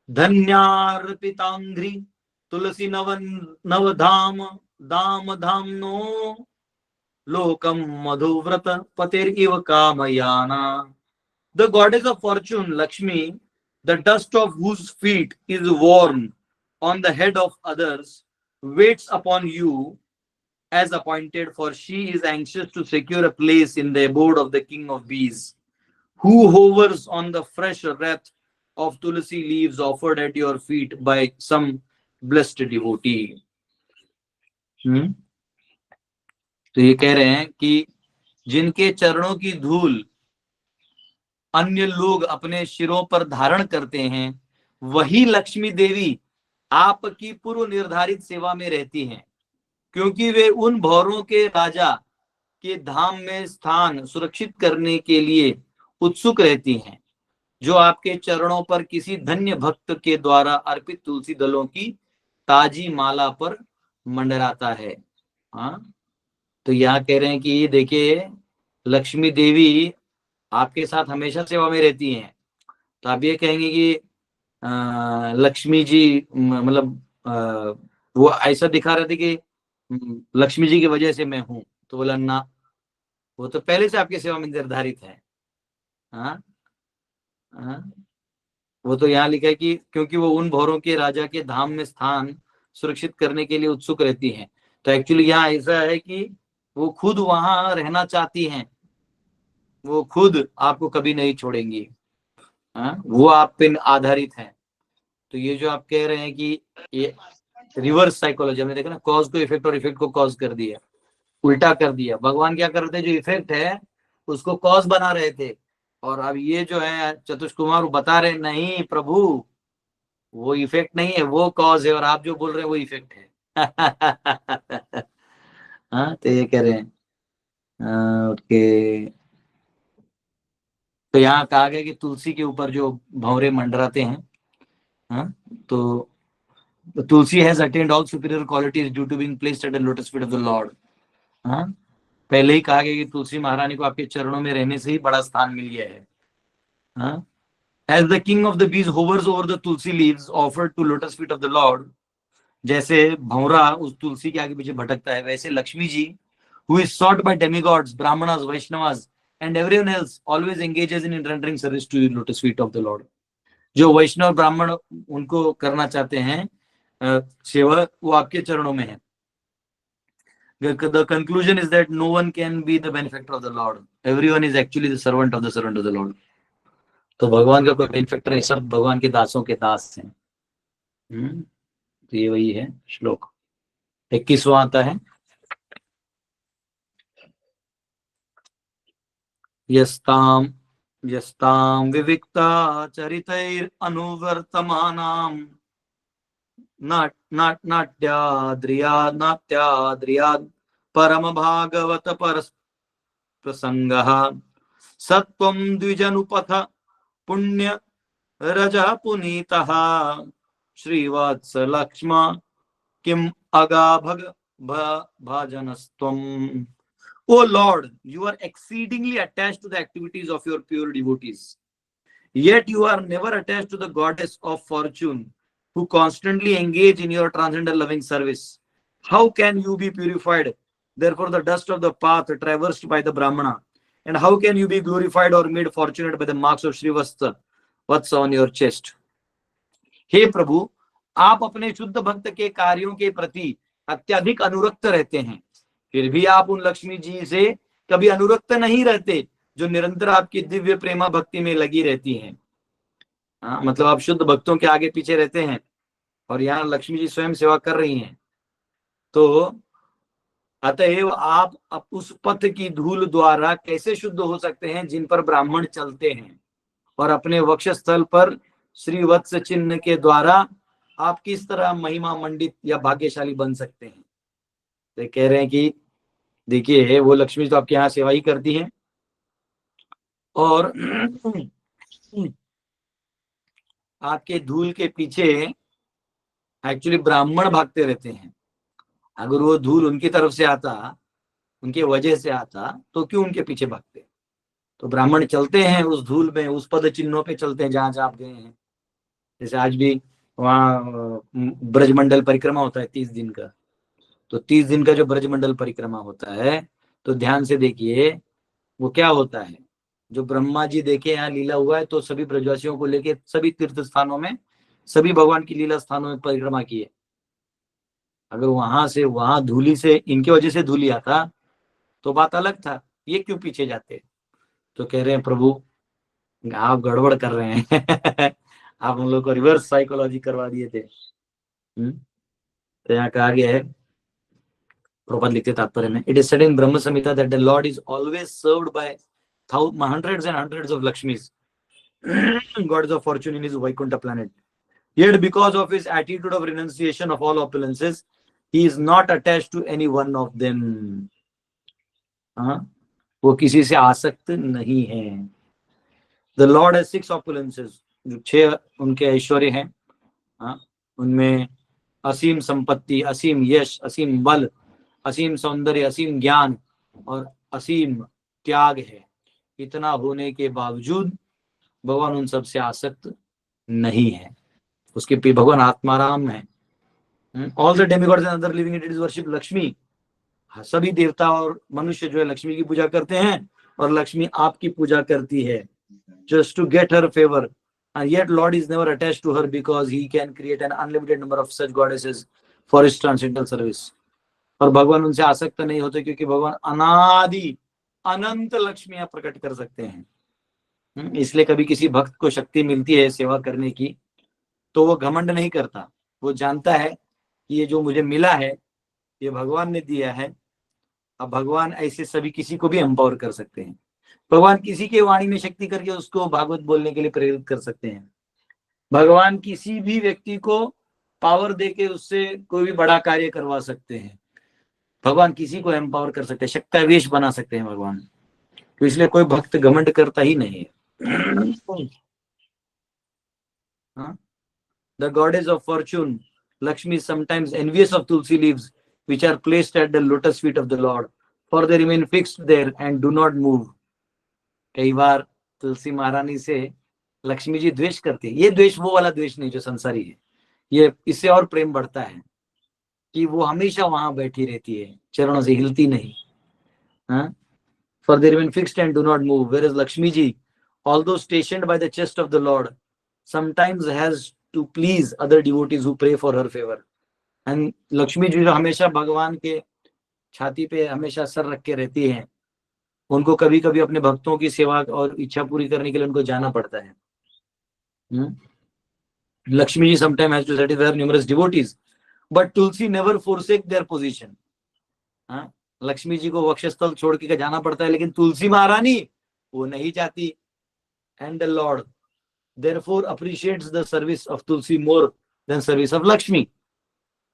Speaker 1: धन्यार्पितांघ्रि तुलसी नवधाम दाम धाम्नो लोकम मधुव्रत पतिरिव कामयाना। The goddess of fortune, Lakshmi, the dust of whose feet is worn on the head of others, waits upon you as appointed, for she is anxious to secure a place in the abode of the king of bees, who hovers on the fresh wreath of tulsi leaves offered at your feet by some blessed devotee। तो ये कह रहे हैं कि जिनके चरणों की धूल अन्य लोग अपने शिरों पर धारण करते हैं, वही लक्ष्मी देवी आपकी पूर्व निर्धारित सेवा में रहती हैं, क्योंकि वे उन भौरों के राजा के धाम में स्थान सुरक्षित करने के लिए उत्सुक रहती हैं, जो आपके चरणों पर किसी धन्य भक्त के द्वारा अर्पित तुलसी दलों की ताजी माला पर मंडराता है। हाँ, तो यहाँ कह रहे हैं कि ये देखिए लक्ष्मी देवी आपके साथ हमेशा सेवा में रहती हैं। तो आप ये कहेंगे कि लक्ष्मी जी मतलब वो ऐसा दिखा रहे थे कि लक्ष्मी जी की वजह से मैं हूं, तो बोला ना, वो तो पहले से आपकी सेवा में निर्धारित है। हाँ, हाँ, वो तो यहाँ लिखा है कि क्योंकि वो उन भौरों के राजा के धाम में स्थान सुरक्षित करने के लिए उत्सुक रहती हैं। तो एक्चुअली यहाँ ऐसा है कि वो खुद वहां रहना चाहती हैं, वो खुद आपको कभी नहीं छोड़ेंगी। हाँ, वो आप पे आधारित हैं। तो ये जो आप कह रहे हैं कि ये रिवर्स साइकोलॉजी, हमने देखा ना, कॉज को इफेक्ट और इफेक्ट को कॉज कर दिया, उल्टा कर दिया। भगवान क्या कर रहे थे, जो इफेक्ट है उसको कॉज बना रहे थे, और अब ये जो है चतुष कुमार बता रहे नहीं प्रभु वो इफेक्ट नहीं है, वो कॉज है, और आप जो बोल रहे हैं वो इफेक्ट है। हाँ, तो ये कह रहे हैं ओके। तो यहाँ कहा गया कि तुलसी के ऊपर जो भंवरे मंडराते हैं, हाँ, तो Tulsi has attained all superior qualities due to being placed at the lotus feet of the lord. हाँ, पहले ही कहा गया कि तुलसी महारानी को आपके चरणों में रहने से ही बड़ा स्थान मिल गया है। हाँ, as the king of the bees hovers over the Tulsi leaves offered to lotus feet of the lord, जैसे भंवरा उस तुलसी के आगे पीछे भटकता है, वैसे Lakshmi ji who is sought by demigods, brahmanas, vaishnavas and everyone else always engages in rendering service to the lotus feet of the lord। जो वैष्णव ब्राह्मण उनको करना चाहते हैं सेवा, वो आपके चरणों में है। The conclusion is that no one can be the benefactor of the Lord. Everyone is actually the servant of the Lord। तो भगवान का कोई बेनिफेक्टर नहीं, सब भगवान के दासों के दास हैं। तो ये वही है श्लोक। 21वां आता है, यस्ताम यस्ताम विविक्ता चरितैर अनुवर्तमानाम नाट्याद्रियाद परम भागवत पर प्रसंगः सत्वं द्विजनुपथ पुण्य रजः पुनीतः श्रीवत्स लक्ष्म किम अगा भग भाजनस्त्वम्. O Lord, you are exceedingly attached to the activities of your pure devotees. Yet you are never attached to the goddess of fortune, who constantly engage in your transcendental loving service. How can you be purified? Therefore, the dust of the path traversed by the Brahmana. And how can you be glorified or made fortunate by the marks of Srivatsa on your chest? हे प्रभु, आप अपने शुद्ध भक्त के कार्यों के प्रति अत्यधिक अनुरक्त रहते हैं, फिर भी आप उन लक्ष्मी जी से कभी अनुरक्त नहीं रहते जो निरंतर आपकी दिव्य प्रेमा भक्ति में लगी रहती हैं. मतलब आप शुद्ध भक्तों के आगे पीछे रहते हैं और यहाँ लक्ष्मी जी स्वयं सेवा कर रही हैं. तो अतएव आप उस पथ की धूल द्वारा कैसे शुद्ध हो सकते हैं जिन पर ब्राह्मण चलते हैं, और अपने वक्षस्थल पर श्री वत्स चिन्ह के द्वारा आप किस तरह महिमा मंडित या भाग्यशाली बन सकते हैं. तो कह रहे हैं कि देखिए, वो लक्ष्मी तो आपके यहाँ सेवा ही करती हैं और आपके धूल के पीछे एक्चुअली ब्राह्मण भागते रहते हैं. अगर वो धूल उनकी तरफ से आता, उनके वजह से आता, तो क्यों उनके पीछे भागते. तो ब्राह्मण चलते हैं उस धूल में, उस पद चिन्हों पे चलते हैं जहां जहां आप गए हैं. जैसे आज भी वहाँ ब्रजमंडल परिक्रमा होता है 30 दिन का. तो 30 दिन का जो ब्रजमंडल परिक्रमा होता है, तो ध्यान से देखिए वो क्या होता है. जो ब्रह्मा जी देखे यहाँ लीला हुआ है, तो सभी ब्रजवासियों को लेके सभी तीर्थ स्थानों में, सभी भगवान की लीला स्थानों में परिक्रमा की है. अगर वहां से वहां धूली से इनकी वजह से धूली आता तो बात अलग था, ये क्यों पीछे जाते. तो कह रहे हैं प्रभु आप गड़बड़ कर रहे हैं आप हम लोग को रिवर्स साइकोलॉजी करवा दिए थे. तो यहाँ कहा गया है, प्रभुपाद लिखते तात्पर्य में, it is said in Brahma Samhita that the lord is always served by hundreds and hundreds of Lakshmis, gods of fortune in his Vaikuntha planet. Yet because of his attitude of renunciation of all opulences, he is not attached to any one of them. वो किसी से आसक्त नहीं है. The Lord has 6 opulences, जो 6 उनके ऐश्वर्य हैं. उनमें असीम संपत्ति, असीम यश, असीम बल, असीम सौंदर्य, असीम ज्ञान और असीम त्याग है. इतना होने के बावजूद भगवान उन सब से आसक्त नहीं है. उसके पे भगवान आत्माराम है. All the demigods and other living entities worship Lakshmi. सभी देवता और मनुष्य जो है लक्ष्मी की पूजा करते हैं और लक्ष्मी आपकी पूजा करती है, just to get her favor. And yet Lord is never attached to her because he can create an unlimited number of such goddesses for his transcendental service. और भगवान उनसे आसक्त नहीं होते क्योंकि भगवान अनादि अनंत लक्ष्मियां प्रकट कर सकते हैं. इसलिए कभी किसी भक्त को शक्ति मिलती है सेवा करने की, तो वो घमंड नहीं करता. वो जानता है कि ये जो मुझे मिला है ये भगवान ने दिया है. अब भगवान ऐसे सभी किसी को भी एम्पावर कर सकते हैं. भगवान किसी के वाणी में शक्ति करके उसको भागवत बोलने के लिए प्रेरित कर सकते हैं. भगवान किसी भी व्यक्ति को पावर देके उससे कोई भी बड़ा कार्य करवा सकते हैं. भगवान किसी को एम्पावर कर सकते हैं, शक्तिवेश बना सकते हैं भगवान. तो इसलिए कोई भक्त घमंड करता ही नहीं है. The goddess of fortune, Lakshmi, is sometimes envious of tulsi leaves which are placed at the lotus feet of the Lord, for they remain fixed there and do not move. कई बार तुलसी महारानी से लक्ष्मी जी द्वेष करती है. ये द्वेष वो वाला द्वेष नहीं जो संसारी है. ये इससे और प्रेम बढ़ता है कि वो हमेशा वहां बैठी रहती है, चरणों से हिलती नहीं. For they remain fixed and do not move. Whereas Lakshmi ji, although stationed by the chest of the Lord, sometimes has to please other devotees who pray for her favor. And Lakshmi ji जो हमेशा भगवान के छाती पे हमेशा sir रख के रहती हैं, उनको कभी कभी अपने भक्तों की सेवा और इच्छा पूरी करने के लिए उनको जाना पड़ता है. Lakshmi ji sometimes has to satisfy numerous devotees, but Tulsi never forsake their position. Lakshmi ji को वक्षस्थल छोड़ के जाना पड़ता है, लेकिन तुलसी महारानी वो नहीं जाती. And the Lord therefore appreciates the service of Tulsi more than service of Lakshmi.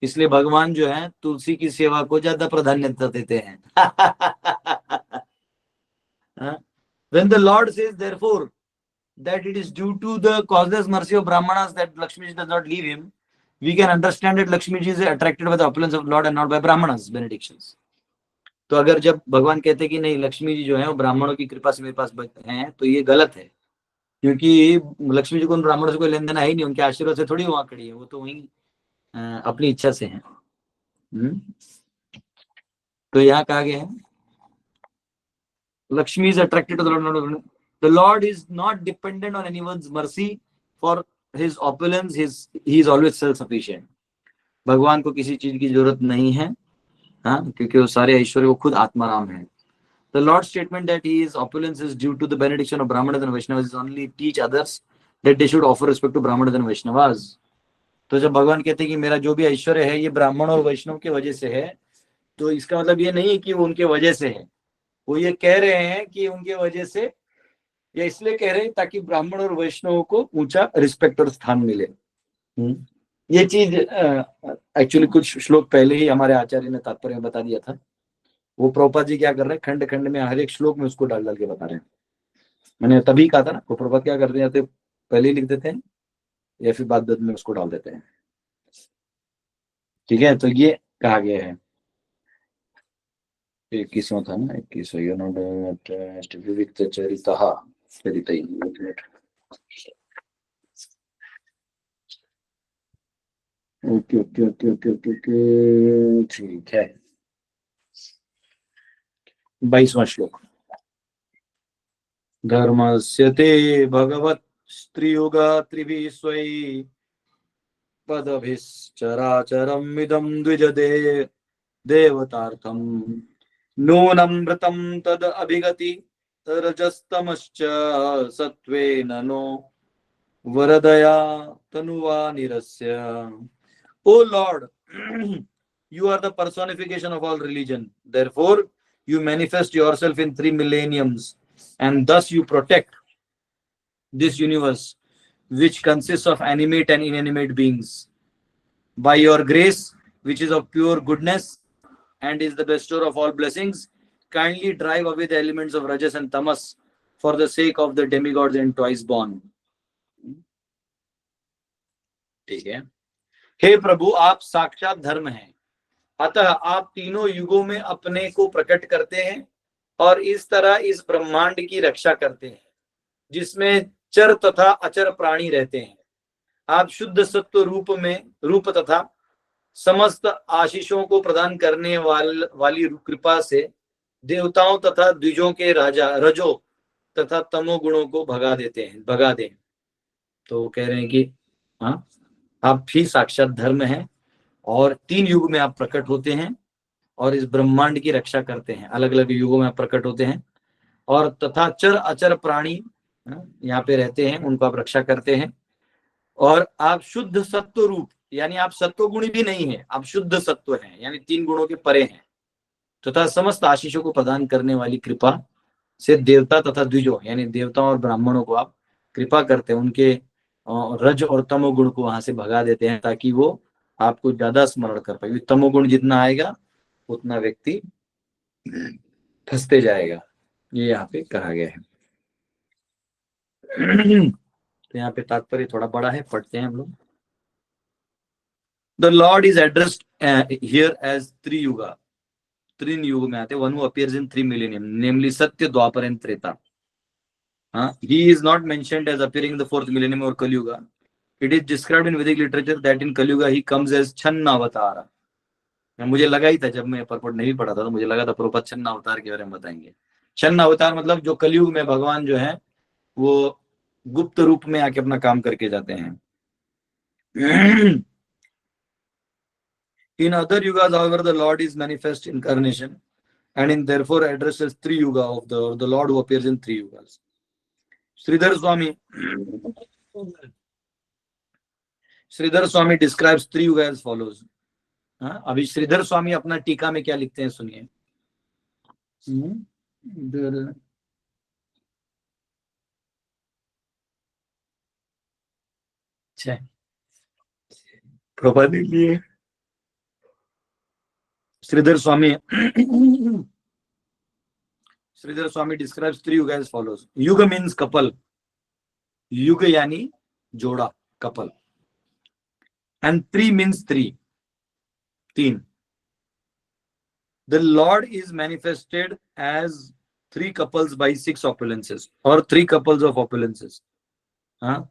Speaker 1: इसलिए भगवान जो है तुलसी की सेवा को ज्यादा प्राधान्यता देते हैं। When the Lord says, therefore, that it is due to the causeless mercy of Brahmanas that Lakshmi ji does not leave him, we can understand that Lakshmi ji is attracted by the opulence of Lord and not by Brahmanas benedictions. तो अगर जब भगवान कहते हैं कि नहीं लक्ष्मी जी जो है वो ब्राह्मणों की कृपा से मेरे पास हैं, तो ये गलत है, क्योंकि लक्ष्मी जी को उन ब्राह्मणों से कोई लेन देन है ही नहीं, उनके आशीर्वाद से थोड़ी वहां खड़ी है, वो तो वहीं अपनी इच्छा से है। तो यहाँ कहा गया है Lakshmi is attracted to the Lord. The Lord is not dependent on anyone's mercy for his opulence. He is always self-sufficient. भगवान को किसी चीज की जरूरत नहीं है, हाँ, क्योंकि वो सारे ऐश्वर्य वो खुद आत्माराम है। The Lord's statement that his opulence is due to the benediction of Brahmanas and Vaishnavas is only teach others that they should offer respect to Brahmanas and Vaishnavas. तो जब भगवान कहते हैं कि मेरा जो भी ऐश्वर्य है ये ब्राह्मण और वैष्णव की वजह से है, तो इसका मतलब ये नहीं है कि वो उनके वजह से है, वो ये कह रहे हैं कि उनके वजह से, या इसलिए कह रहे हैं ताकि ब्राह्मण और वैष्णव को ऊंचा रिस्पेक्ट और स्थान मिले। ये चीज एक्चुअली कुछ श्लोक पहले ही हमारे आचार्य ने तात्पर्य में बता दिया था। वो प्रभुपाद जी क्या कर रहे हैं, खंड खंड में हर एक श्लोक में उसको डाल डाल के बता रहे हैं। मैंने तभी कहा था ना, वो प्रभुपाद क्या करते हैं, पहले ही लिख देते हैं या फिर बाद में उसको डाल देते हैं। ठीक है, तो ये कहा गया है 21वां था ना, 21 विविक्त चरितः okay okay okay okay okay okay, ठीक है। 22वां श्लोक। धर्मस्य ते भगवत् स्त्रियुगा त्रिभिः स्वै पदभिश्चराचरम् इदं द्विजदे देवतार्थं नूनमृतं तद अभिगति रजस्तमश्च सत्त्वेन no वरदया तनुवा निरस्य। O Lord, you are the personification of all religion. Therefore, you manifest yourself in 3 millenniums, and thus you protect this universe, which consists of animate and inanimate beings. By your grace, which is of pure goodness and is the bestower of all blessings, kindly drive away the elements of Rajas and Tamas for the sake of the demigods and twice born. ठीक है। हे प्रभु, आप साक्षात धर्म हैं, अतः आप तीनों युगों में अपने को प्रकट करते हैं और इस तरह इस ब्रह्मांड की रक्षा करते हैं जिसमें चर तथा अचर प्राणी रहते हैं। आप शुद्ध सत्व रूप तथा समस्त आशीषों को प्रदान करने वाली कृपा से देवताओं तथा द्विजों के राजा रजो तथा तमो गुणों को भगा दें। तो कह रहे हैं कि हाँ, आप भी साक्षात धर्म हैं और 3 युग में आप प्रकट होते हैं और इस ब्रह्मांड की रक्षा करते हैं। अलग अलग युगों में आप प्रकट होते हैं और तथा चर अचर प्राणी यहाँ पे रहते हैं, उनको आप रक्षा करते हैं। और आप शुद्ध सत्व रूप, यानी आप सत्व गुणी भी नहीं है, आप शुद्ध सत्व हैं, यानी 3 गुणों के परे हैं, तथा समस्त आशीषों को प्रदान करने वाली कृपा से देवता तथा द्विजों, यानी देवताओं और ब्राह्मणों को आप कृपा करते हैं, उनके रज और तमोगुण को वहां से भगा देते हैं ताकि वो आपको ज्यादा स्मरण कर पाए। तमोगुण जितना आएगा उतना व्यक्ति फंसते जाएगा, ये यहाँ पे कहा गया है। तो यहाँ पे तात्पर्य थोड़ा बड़ा है, पढ़ते हैं हम लोग। The lord is addressed here as Triyuga, 3 युग में आते, one who appears in 3 millennium, namely Satya, Dvapara and Treta. He is not mentioned as appearing in the 4th millennium or Kali Yuga. It is described in Vedic literature that in Kali Yuga he comes as Channa Avatara. मुझे लगा ही था, जब मैं purport नहीं पढ़ा था तो मुझे लगा था प्रभुपाद छन्न अवतार के बारे में बताएंगे। छन्न अवतार मतलब जो कलयुग में भगवान जो है वो गुप्त रूप में आके अपना काम करके जाते हैं। In other yugas, however, the Lord is manifest incarnation and in therefore addresses 3 yuga of the Lord who appears in 3 yugas. Sridhar Swami describes 3 yuga as follows. अभी श्रीधर स्वामी अपना टीका में क्या लिखते हैं सुनिए। प्रभा ने लिए Sridhar Swami Sridhar Swami describes three yuga as follows. Yuga means couple. Yuga yani joda, couple. And three means three. Teen. The Lord is manifested as three couples by six opulences or three couples of opulences. हाँ,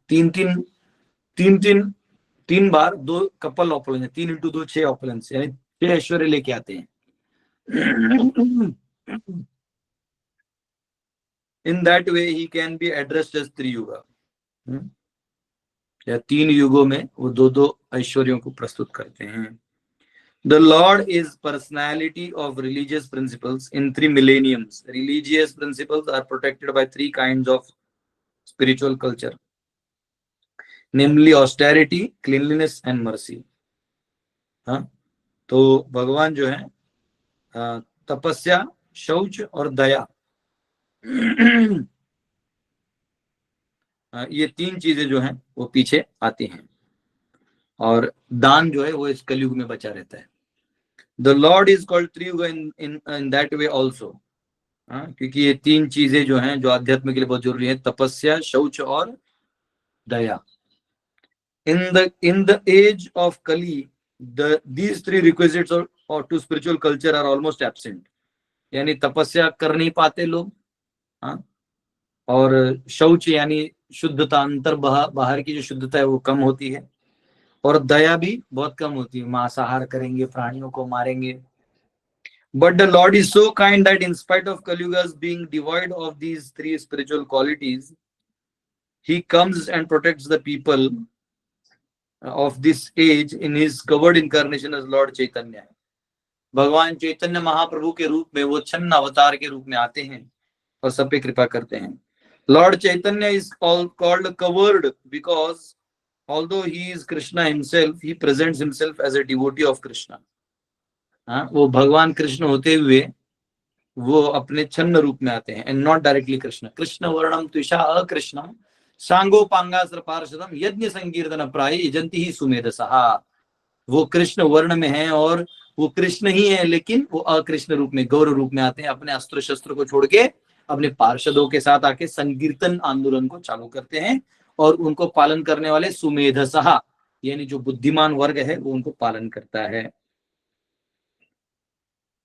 Speaker 1: तीन बार दो couple opulence, 3 into 2 6 opulence, यानी 6 ऐश्वर्य लेके आते हैं. In that way he can be addressed as Triyuga. या 3 युगों में वो दो दो ऐश्वर्यों को प्रस्तुत करते हैं. The Lord is personality of religious principles in 3 millenniums. Religious principles are protected by 3 kinds of spiritual culture, namely austerity, cleanliness and mercy. हाँ, तो भगवान जो है तपस्या, शौच और दया, ये 3 चीजें जो हैं वो पीछे आती हैं, और दान जो है वो इस कलयुग में बचा रहता है. The Lord is called Triyuga in that way also. क्योंकि ये 3 चीजें जो हैं जो आध्यात्म के लिए बहुत जरूरी है, तपस्या, शौच और दया. In the age of Kali, these 3 requisites or to spiritual culture are almost absent. यानी तपस्या कर नहीं पाते लोग, और शौच यानी शुद्धता, अंतर बाहर की जो शुद्धता है वो कम होती है, और दया भी बहुत कम होती है, मांसाहार करेंगे, प्राणियों को मारेंगे. But the Lord is so kind that in spite of Kali-yuga's being devoid of these 3 spiritual qualities, he comes and protects the people of this age in his covered incarnation as Lord Chaitanya. भगवान चैतन्य महाप्रभु के रूप में वो छन्न अवतार के रूप में आते हैं और सब पे कृपा करते हैं. Lord Chaitanya is called covered because although he is Krishna himself, he presents himself as a devotee of Krishna. वो भगवान कृष्ण होते हुए वो अपने छन्न रूप में आते हैं, and not directly Krishna. Krishna वर्णम त्विषा अकृष्णम सांगोपांगास्त्र पार्षदम यज्ञ संकीर्तन प्राय यजंती ही सुमेधसः. वो कृष्ण वर्ण में है और वो कृष्ण ही है, लेकिन वो अकृष्ण रूप में, गौर रूप में आते हैं. अपने अस्त्र शस्त्र को छोड़ के अपने पार्षदों के साथ आके संकीर्तन आंदोलन को चालू करते हैं, और उनको पालन करने वाले सुमेधसः यानी जो बुद्धिमान वर्ग है वो उनको पालन करता है.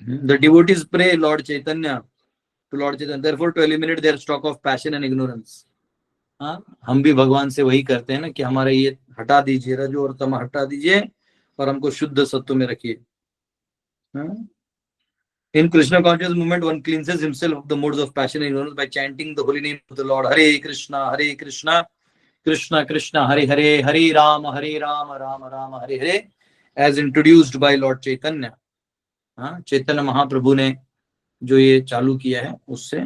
Speaker 1: The devotees pray Lord Chaitanya to Lord Chaitanya, therefore to eliminate their stock of passion and ignorance. हम भी भगवान से वही करते हैं ना कि हमारा ये हटा दीजिए, रजो और तम हटा दीजिए और हमको शुद्ध सत्व में रखिए. In Krishna conscious movement, one cleanses himself of the modes of passion and ignorance by chanting the holy name of the Lord. Hare Krishna, Krishna Krishna, Hare Hare, Hare Rama, Rama Rama, Hare Hare, as introduced by Lord Chaitanya. Chaitanya Mahaprabhu ने जो ये चालू किया है उससे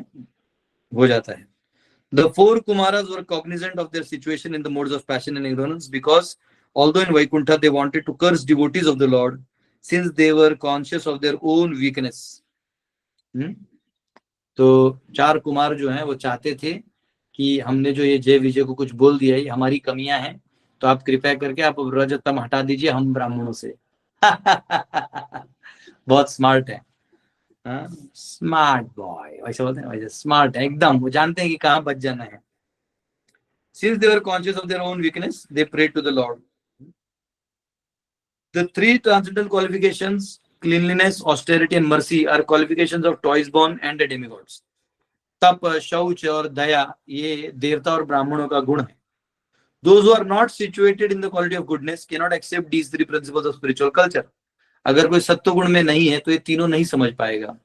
Speaker 1: हो जाता है. The 4 Kumaras were cognizant of their situation in the modes of passion and ignorance, because although in Vaikuntha they wanted to curse devotees of the Lord, since they were conscious of their own weakness. तो 4 कुमार जो हैं वो चाहते थे कि हमने जो ये जय विजय को कुछ बोल दिया है, हमारी कमियां हैं, तो आप कृपया करके आप रजतम हटा दीजिए हम ब्राह्मणों से. बहुत स्मार्ट है, स्मार्ट बॉय वैसे बोलते हैं, वैसे स्मार्ट है एकदम, वो जानते हैं कि कहाँ बच जाना है. Since they were conscious of their own weakness, they prayed to the Lord. The 3 transcendental qualifications, cleanliness, austerity and mercy, are qualifications of twice born and the demigods. तप, शौच और दया ये देवता और ब्राह्मणों का गुण है. Those who are not situated in the quality of goodness cannot accept these 3 principles of spiritual culture. अगर कोई सत्व गुण में नहीं है तो ये तीनों नहीं समझ पाएगा.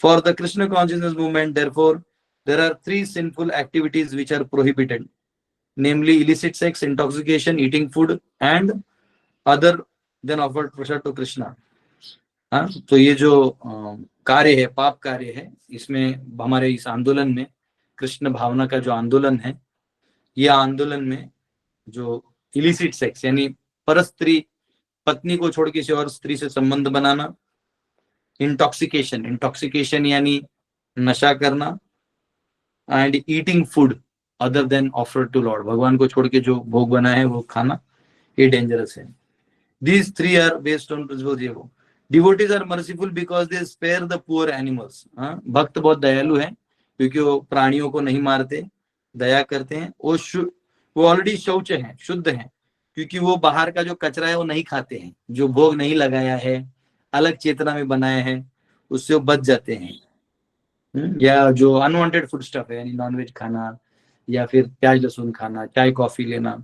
Speaker 1: For the Krishna consciousness movement, therefore, there are 3 sinful activities which are prohibited, namely illicit sex, intoxication, eating food, and other than offered prasad to Krishna. तो ये जो कार्य है, पाप कार्य है, इसमें हमारे इस आंदोलन में कृष्ण भावना का जो आंदोलन है, ये आंदोलन में जो इलिसिट सेक्स यानी परस्त्री, पत्नी को छोड़ किसी और स्त्री से संबंध बनाना, इंटॉक्सिकेशन यानी नशा करना, and eating food other than offered to lord, भगवान को छोड़ के जो भोग बना है वो खाना, ये डेंजरस है. These 3 are based on principles. Devotees are merciful because they spare the poor animals. भक्त बहुत दयालु हैं क्योंकि वो प्राणियों को नहीं मारते, दया करते हैं। वो ऑलरेडी शौच हैं, शुद्ध हैं, क्योंकि वो बाहर का जो कचरा है वो नहीं खाते हैं, जो भोग नहीं लगाया है, अलग चेतना में बनाया है, उससे वो बच जाते हैं। या जो अनवांटेड फूड स्टफ है, यानी नॉनवेज खाना या फिर प्याज लहसुन खाना, चाय कॉफी लेना।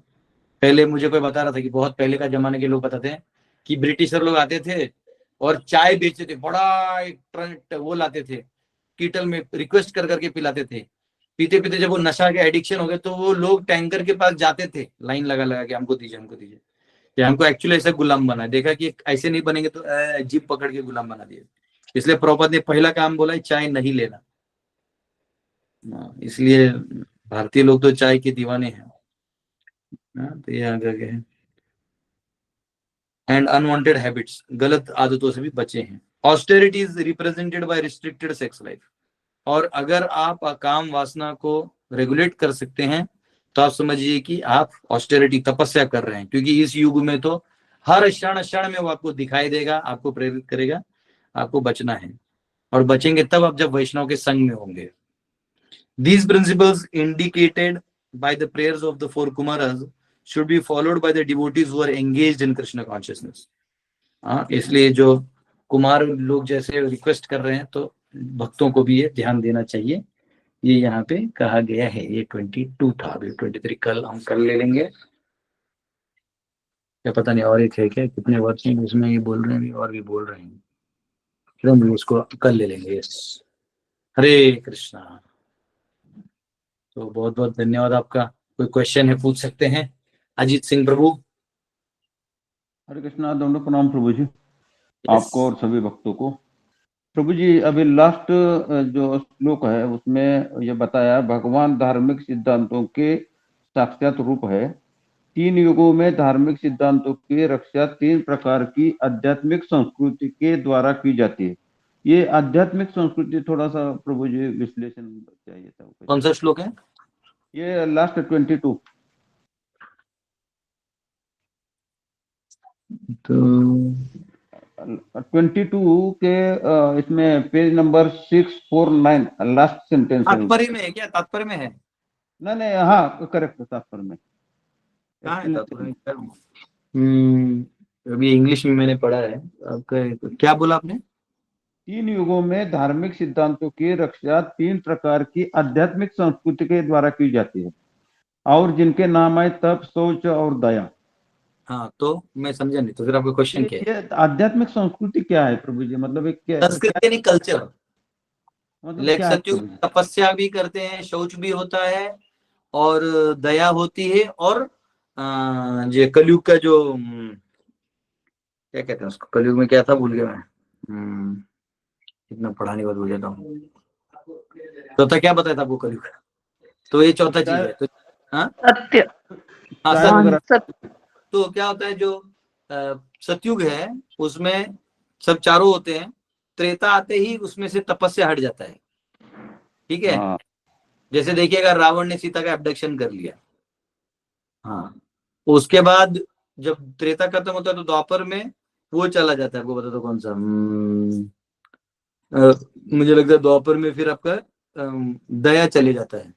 Speaker 1: पहले मुझे कोई बता रहा था कि बहुत पहले का जमाने के लोग बताते हैं कि ब्रिटिशर लोग आते थे और चाय बेचते थे, बड़ा एक ट्रंक वो लाते थे, कीटल में रिक्वेस्ट कर करके पिलाते थे। पीते पीते जब वो नशा के एडिक्शन हो गए तो वो लोग टैंकर के पास जाते थे, लाइन लगा लगा के, हमको दीजिए हमको दीजिए। या हमको एक्चुअली ऐसा गुलाम बना, देखा कि ऐसे नहीं बनेंगे तो जीप पकड़ के गुलाम बना दिए। इसलिए प्रभुपाद ने पहला काम बोला चाय नहीं लेना। इसलिए भारतीय लोग तो चाय के दीवाने हैं। तो ये आगे है। एंड अनवांटेड हैबिट्स, गलत आदतों से भी बचे हैं। Austerity is represented by restricted sex life. और अगर आप काम वासना को रेगुलेट कर सकते हैं तो आप समझिए कि आप ऑस्टेरिटी, तपस्या कर रहे हैं, क्योंकि इस युग में तो हर क्षण क्षण में वो आपको दिखाई देगा, आपको प्रेरित करेगा, आपको बचना है। और बचेंगे तब आप जब वैष्णव के संग में होंगे। These principles indicated by the prayers of the four Kumaras should be followed by the devotees who are engaged in Krishna consciousness. इसलिए जो कुमार लोग जैसे रिक्वेस्ट कर रहे हैं तो भक्तों को भी ये ध्यान देना चाहिए। ये यहाँ पे कहा गया है। ये 22 था, अभी 23 कल हम कर ले लेंगे, क्या पता नहीं और एक है क्या, कितने वर्ष हैं उसमें ये बोल रहे हैं और भी बोल रहे हैं, तो हम उसको कल ले लेंगे। यस, हरे कृष्णा। तो बहुत बहुत धन्यवाद आपका। कोई क्वेश्चन है पूछ सकते हैं। अजीत सिंह प्रभु।
Speaker 2: हरे कृष्णा, दंडों प्रणाम प्रभु जी, आपको और सभी भक्तों को। प्रभु जी, अभी लास्ट जो श्लोक है उसमें ये बताया, भगवान धार्मिक सिद्धांतों के साक्षात रूप है। 3 युगों में धार्मिक सिद्धांतों की रक्षा 3 प्रकार की आध्यात्मिक संस्कृति के द्वारा की जाती है। ये आध्यात्मिक संस्कृति थोड़ा सा प्रभु जी विश्लेषण चाहिए था।
Speaker 1: कौन सा श्लोक है?
Speaker 2: ये लास्ट 22।
Speaker 1: तो
Speaker 2: 22 के इसमें पेज नंबर 649 लास्ट सेंटेंस है।
Speaker 1: तात्पर्य में है क्या? तात्पर्य में है?
Speaker 2: नहीं नहीं, हाँ करेक्ट, तात्पर्य में।
Speaker 1: कहाँ है तात्पर्य में? अभी इंग्लिश में मैंने पढ़ा है। आपका क्या बोला आपने?
Speaker 2: 3 युगों में धार्मिक सिद्धांतों की रक्षा 3 प्रकार की आध्यात्मिक संस्कृति के द्वारा की जाती है, और जिनके नाम है तप, शौच और दया।
Speaker 1: हाँ, तो मैं समझा नहीं, तो फिर आपका क्वेश्चन क्या है?
Speaker 2: ये आध्यात्मिक संस्कृति क्या है प्रभु जी? मतलब एक क्या,
Speaker 1: संस्कृति यानी कल्चर।
Speaker 2: मतलब क्या है
Speaker 1: सत्युग
Speaker 2: प्रभु जी?
Speaker 1: तपस्या भी करते हैं, शौच भी होता है और दया होती है। और जो कलयुग का जो क्या कहते हैं उसको, कलयुग में क्या था भूल गया मैं। इतना पढ़ाने के बाद भूल जाता हूँ। चौथा क्या बताया था आपको कलयुग? तो ये चौथा चीज है। तो
Speaker 3: सत्य।
Speaker 1: हाँ,
Speaker 3: सत्य।
Speaker 1: तो क्या होता है, जो सतयुग है उसमें सब चारों होते हैं। त्रेता आते ही उसमें से तपस्या हट जाता है। ठीक है, जैसे देखिएगा रावण ने सीता का एब्डक्शन कर लिया। हाँ, उसके बाद जब त्रेता खत्म होता है तो द्वापर में वो चला जाता है। आपको बता दो कौन सा? मुझे लगता है द्वापर में फिर आपका दया चले जाता है।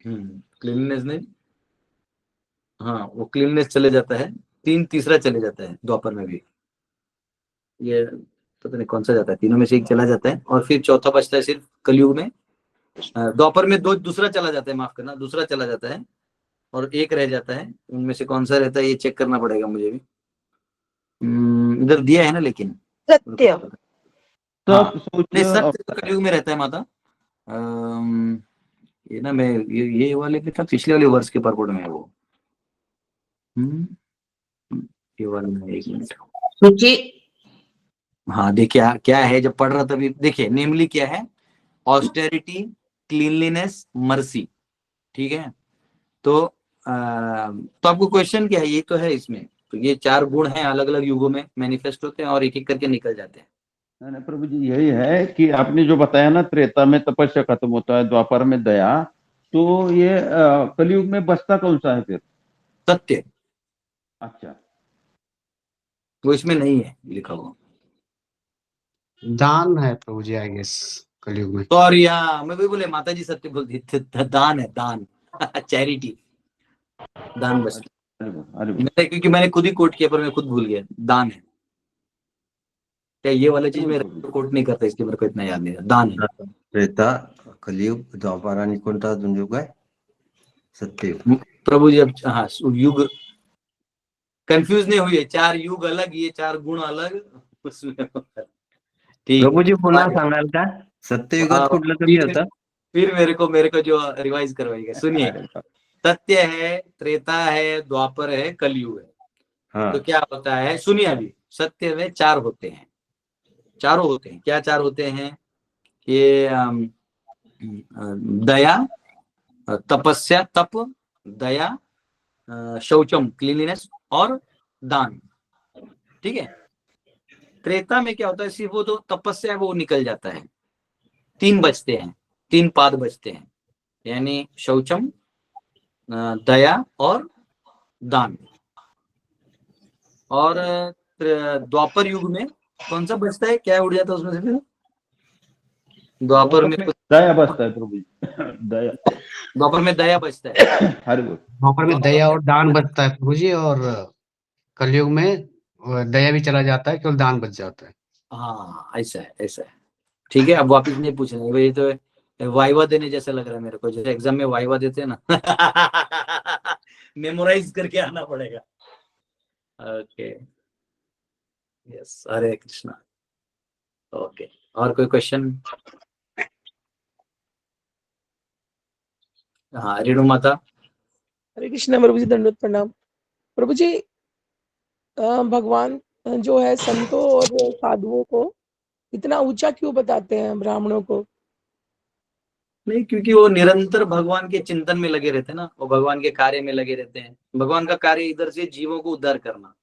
Speaker 1: क्लीननेस नहीं, हाँ वो क्लीननेस चले जाता है। तीसरा चले जाता है द्वापर में भी। ये पता नहीं कौन सा जाता है, तीनों में से एक चला जाता है। और फिर चौथा बचता है सिर्फ कलयुग में। द्वापर में दूसरा चला जाता है, माफ करना, दूसरा चला जाता है और एक रह जाता है। उनमें से कौन सा रहता है ये चेक करना पड़ेगा मुझे भी। इधर दिया है ना, लेकिन
Speaker 3: सत्य।
Speaker 1: हाँ, नहीं, सत्य तो कलयुग में रहता है माता। ये ना, मैं ये वाले पे था, पिछले वाले वर्ष के परपोर्ट में है वो। ये वाले में, एक मिनट। हाँ देखिए, क्या है, जब पढ़ रहा था अभी, देखिए नेमली क्या है, ऑस्टेरिटी, क्लीनलीनेस, मर्सी। ठीक है, तो आपको क्वेश्चन क्या है, ये तो है इसमें। तो ये 4 गुण हैं, अलग अलग युगों में मैनिफेस्ट होते हैं और एक एक करके निकल जाते हैं।
Speaker 2: नहीं प्रभु जी, यही है कि आपने जो बताया ना, त्रेता में तपस्या खत्म होता है, द्वापर में दया, तो ये कलयुग में बचता कौन सा है फिर?
Speaker 1: सत्य।
Speaker 2: अच्छा,
Speaker 1: वो इसमें नहीं है लिखा हुआ।
Speaker 4: दान है प्रभु जी, आई गेस कलयुग में।
Speaker 1: सॉरी, हाँ मैं भी बोले, माता जी सत्य बोलती थी, दान है, दान। चैरिटी, दान बस।
Speaker 2: अरे
Speaker 1: क्योंकि मैंने खुद ही कोट किया पर मैं खुद भूल गया, दान है क्या ये वाला चीज, मैं कोट नहीं करता इसलिए मेरे को इतना याद नहीं था, दान है।
Speaker 5: त्रेता, कलयुग, द्वापर आणि कोणता अजून युग आहे? सत्ययुग।
Speaker 1: प्रभु जी अब हाँ युग कंफ्यूज नहीं हुई है, 4 युग अलग, ये 4 गुण अलग उसमें। ठीक है,
Speaker 5: प्रभूजी पुन्हा सांगाल का? सत्ययुगात कुठलं कमी होतं?
Speaker 1: फिर मेरे को जो रिवाइज करवाइएगा। सुनिए, सत्य है, त्रेता है, द्वापर है, कलयुग है।
Speaker 5: हाँ,
Speaker 1: तो क्या होता है, सुनिए अभी, सत्य में 4 होते हैं, चारों होते हैं। क्या 4 होते हैं? ये दया, तपस्या, तप, दया, शौचम क्लीनलीनेस और दान। ठीक है। त्रेता में क्या होता है, सिर्फ वो तो तपस्या है वो निकल जाता है, 3 बचते हैं, 3 पाद बचते हैं, यानी शौचम, दया और दान। और द्वापर युग में कौन सा बचता है, क्या उड़ जाता है उसमें से फिर? द्वापर में
Speaker 2: दया बचता है प्रभु जी। दया,
Speaker 1: द्वापर में दया बचता है।
Speaker 2: हरि बोल।
Speaker 4: द्वापर में दया और दान बचता है प्रभु जी, और कलयुग में दया भी चला जाता है, केवल दान बच जाता है।
Speaker 1: हाँ ऐसा है, ऐसा है। ठीक है, अब वापिस नहीं पूछना, भाई तो वाइवा देने जैसा लग रहा है मेरे को, जैसे एग्जाम में वाइवा देते हैं ना। मेमोराइज करके आना पड़ेगा। ओके, यस, हरे कृष्णा। ओके, और कोई क्वेश्चन? हाँ, रेणु माता।
Speaker 6: हरे कृष्णा प्रभु जी, दंडवत प्रणाम प्रभु जी। भगवान जो है संतों और साधुओं को इतना ऊंचा क्यों बताते हैं ब्राह्मणों को?
Speaker 1: नहीं, क्योंकि वो निरंतर भगवान के चिंतन में लगे रहते हैं ना, वो भगवान के कार्य में लगे रहते हैं। भगवान का कार्य इधर से जीवों को उद्धार करना,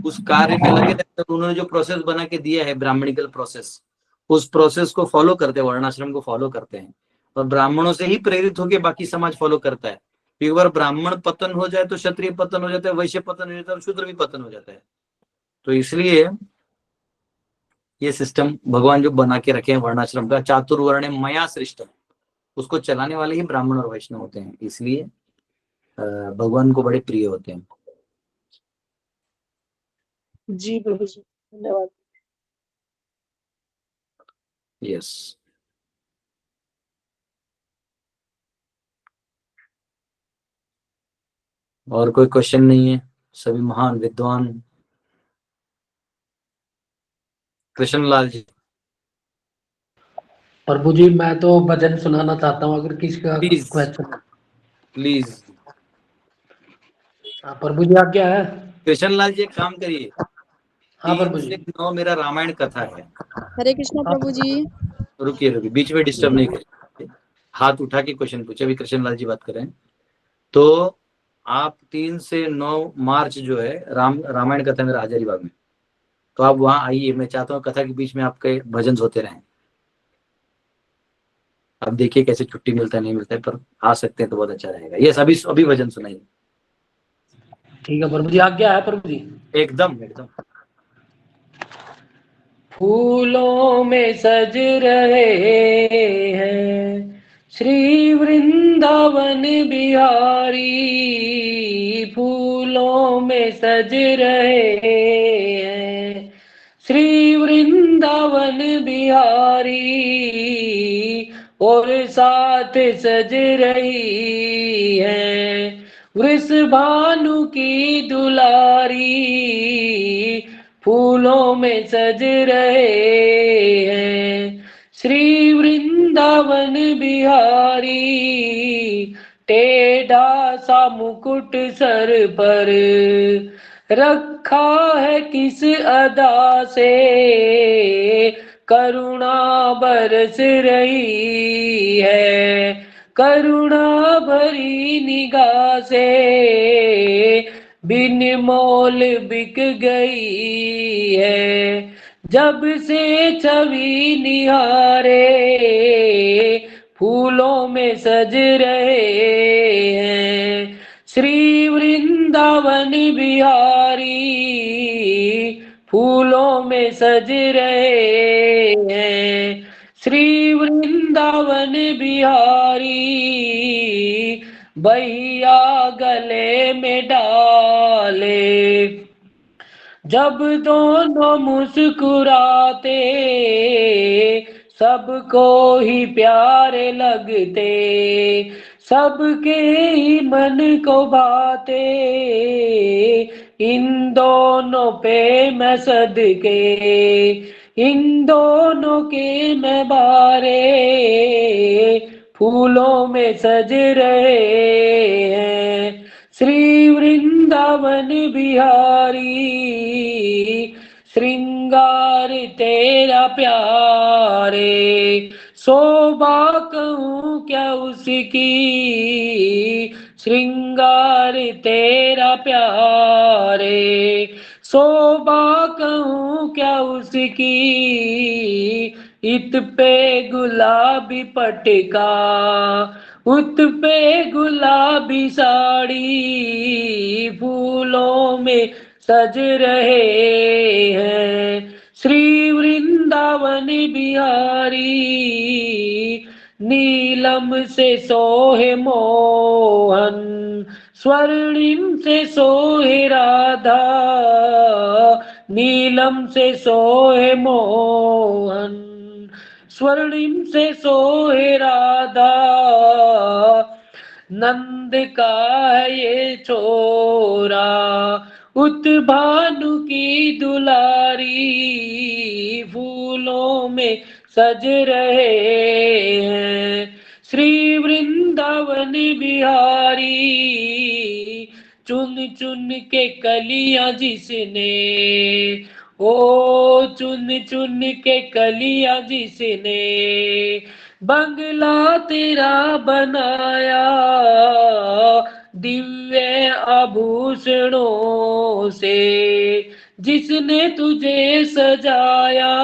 Speaker 1: उस कार्य में लगे रहते हैं। उन्होंने जो प्रोसेस बना के दिया है, ब्राह्मणिकल प्रोसेस, उस प्रोसेस को फॉलो करते हैं, वर्णाश्रम को फॉलो करते हैं, और ब्राह्मणों से ही प्रेरित होकर बाकी समाज फॉलो करता है। एक बार ब्राह्मण पतन हो जाए तो क्षत्रिय पतन हो जाता है, वैश्य पतन हो जाता है और शूद्र भी पतन हो जाता है। तो इसलिए ये सिस्टम भगवान जो बना के रखे हैं वर्णाश्रम का, चातुर्वर्ण मया सृष्टम, उसको चलाने वाले ही ब्राह्मण और वैष्णव होते हैं, इसलिए भगवान को बड़े प्रिय होते हैं।
Speaker 6: जी प्रभु जी, धन्यवाद।
Speaker 1: यस। और कोई क्वेश्चन नहीं है? सभी महान विद्वान। कृष्णलाल जी।
Speaker 7: प्रभु जी, मैं तो भजन सुनाना चाहता हूँ, अगर किसी का
Speaker 1: प्लीज
Speaker 7: क्वेश्चन।
Speaker 1: प्लीज।
Speaker 7: प्रभु जी, आज्ञा है?
Speaker 1: कृष्णलाल जी, एक काम करिए,
Speaker 7: हाँ
Speaker 1: 3
Speaker 7: प्रभु
Speaker 1: से
Speaker 7: जी।
Speaker 1: 9 मेरा रामायण कथा है।
Speaker 8: हरे कृष्णा प्रभु जी।
Speaker 1: रुकिए, बीच में डिस्टर्ब नहीं करिए, हाथ उठा के क्वेश्चन पूछे। अभी कृष्णलाल जी बात करें तो आप 3 से 9 मार्च जो है रामायण कथा मेरा हजारीबाग में, तो आप वहां आइए। मैं चाहता हूँ कथा के बीच में आपके भजन होते रहें। अब देखिए कैसे छुट्टी मिलता है नहीं मिलता है, पर आ सकते हैं तो बहुत अच्छा रहेगा। ये अभी भजन सुनाइए।
Speaker 7: ठीक है प्रभु जी, आज्ञा है प्रभु जी?
Speaker 1: एकदम एकदम।
Speaker 7: फूलों में सज रहे हैं श्री वृंदावन बिहारी, फूलों में सज रहे हैं श्री वृंदावन बिहारी, और साथ सज रही है वृषभानु की दुलारी, फूलों में सज रहे हैं श्री वृंदावन बिहारी, टेढ़ा सा मुकुट सर पर रखा है किस अदा से, करुणा बरस रही है करुणा भरी निगाह से, बिन मोल बिक गई है जब से छवि निहारे, फूलों में सज रहे हैं श्री वृंदावन बिहारी, फूलों में सज रहे हैं। श्री वृंदावन बिहारी भैया गले में डाले, जब दोनों मुस्कुराते सबको ही प्यारे लगते, सबके ही मन को भाते, इन दोनों पे मैं सदके, इन दोनों के मैं बारे, फूलों में सज रहे हैं। श्री वृंदावन बिहारी श्रृंगार तेरा प्यारे, शोभा कहूँ क्या उसकी, श्रृंगार तेरा प्यारे, शोभा कहूँ क्या उसकी, इत पे गुलाबी पटका, उत पे गुलाबी साड़ी, फूलों में सज रहे हैं। श्री वृंदावन बिहारी नीलम से सोहे मोहन, स्वर्णिम से सोहे राधा, नीलम से सोहे मोहन, स्वर्णिम से सोहे राधा, नंद का है ये छोरा, उत भानु की दुलारी, फूलों में सज रहे हैं। श्री वृंदावन बिहारी चुन चुन के कलियां जिसने, ओ चुन चुन के कलियां जिसने, बंगला तेरा बनाया, दिव्य आभूषणों से जिसने तुझे सजाया,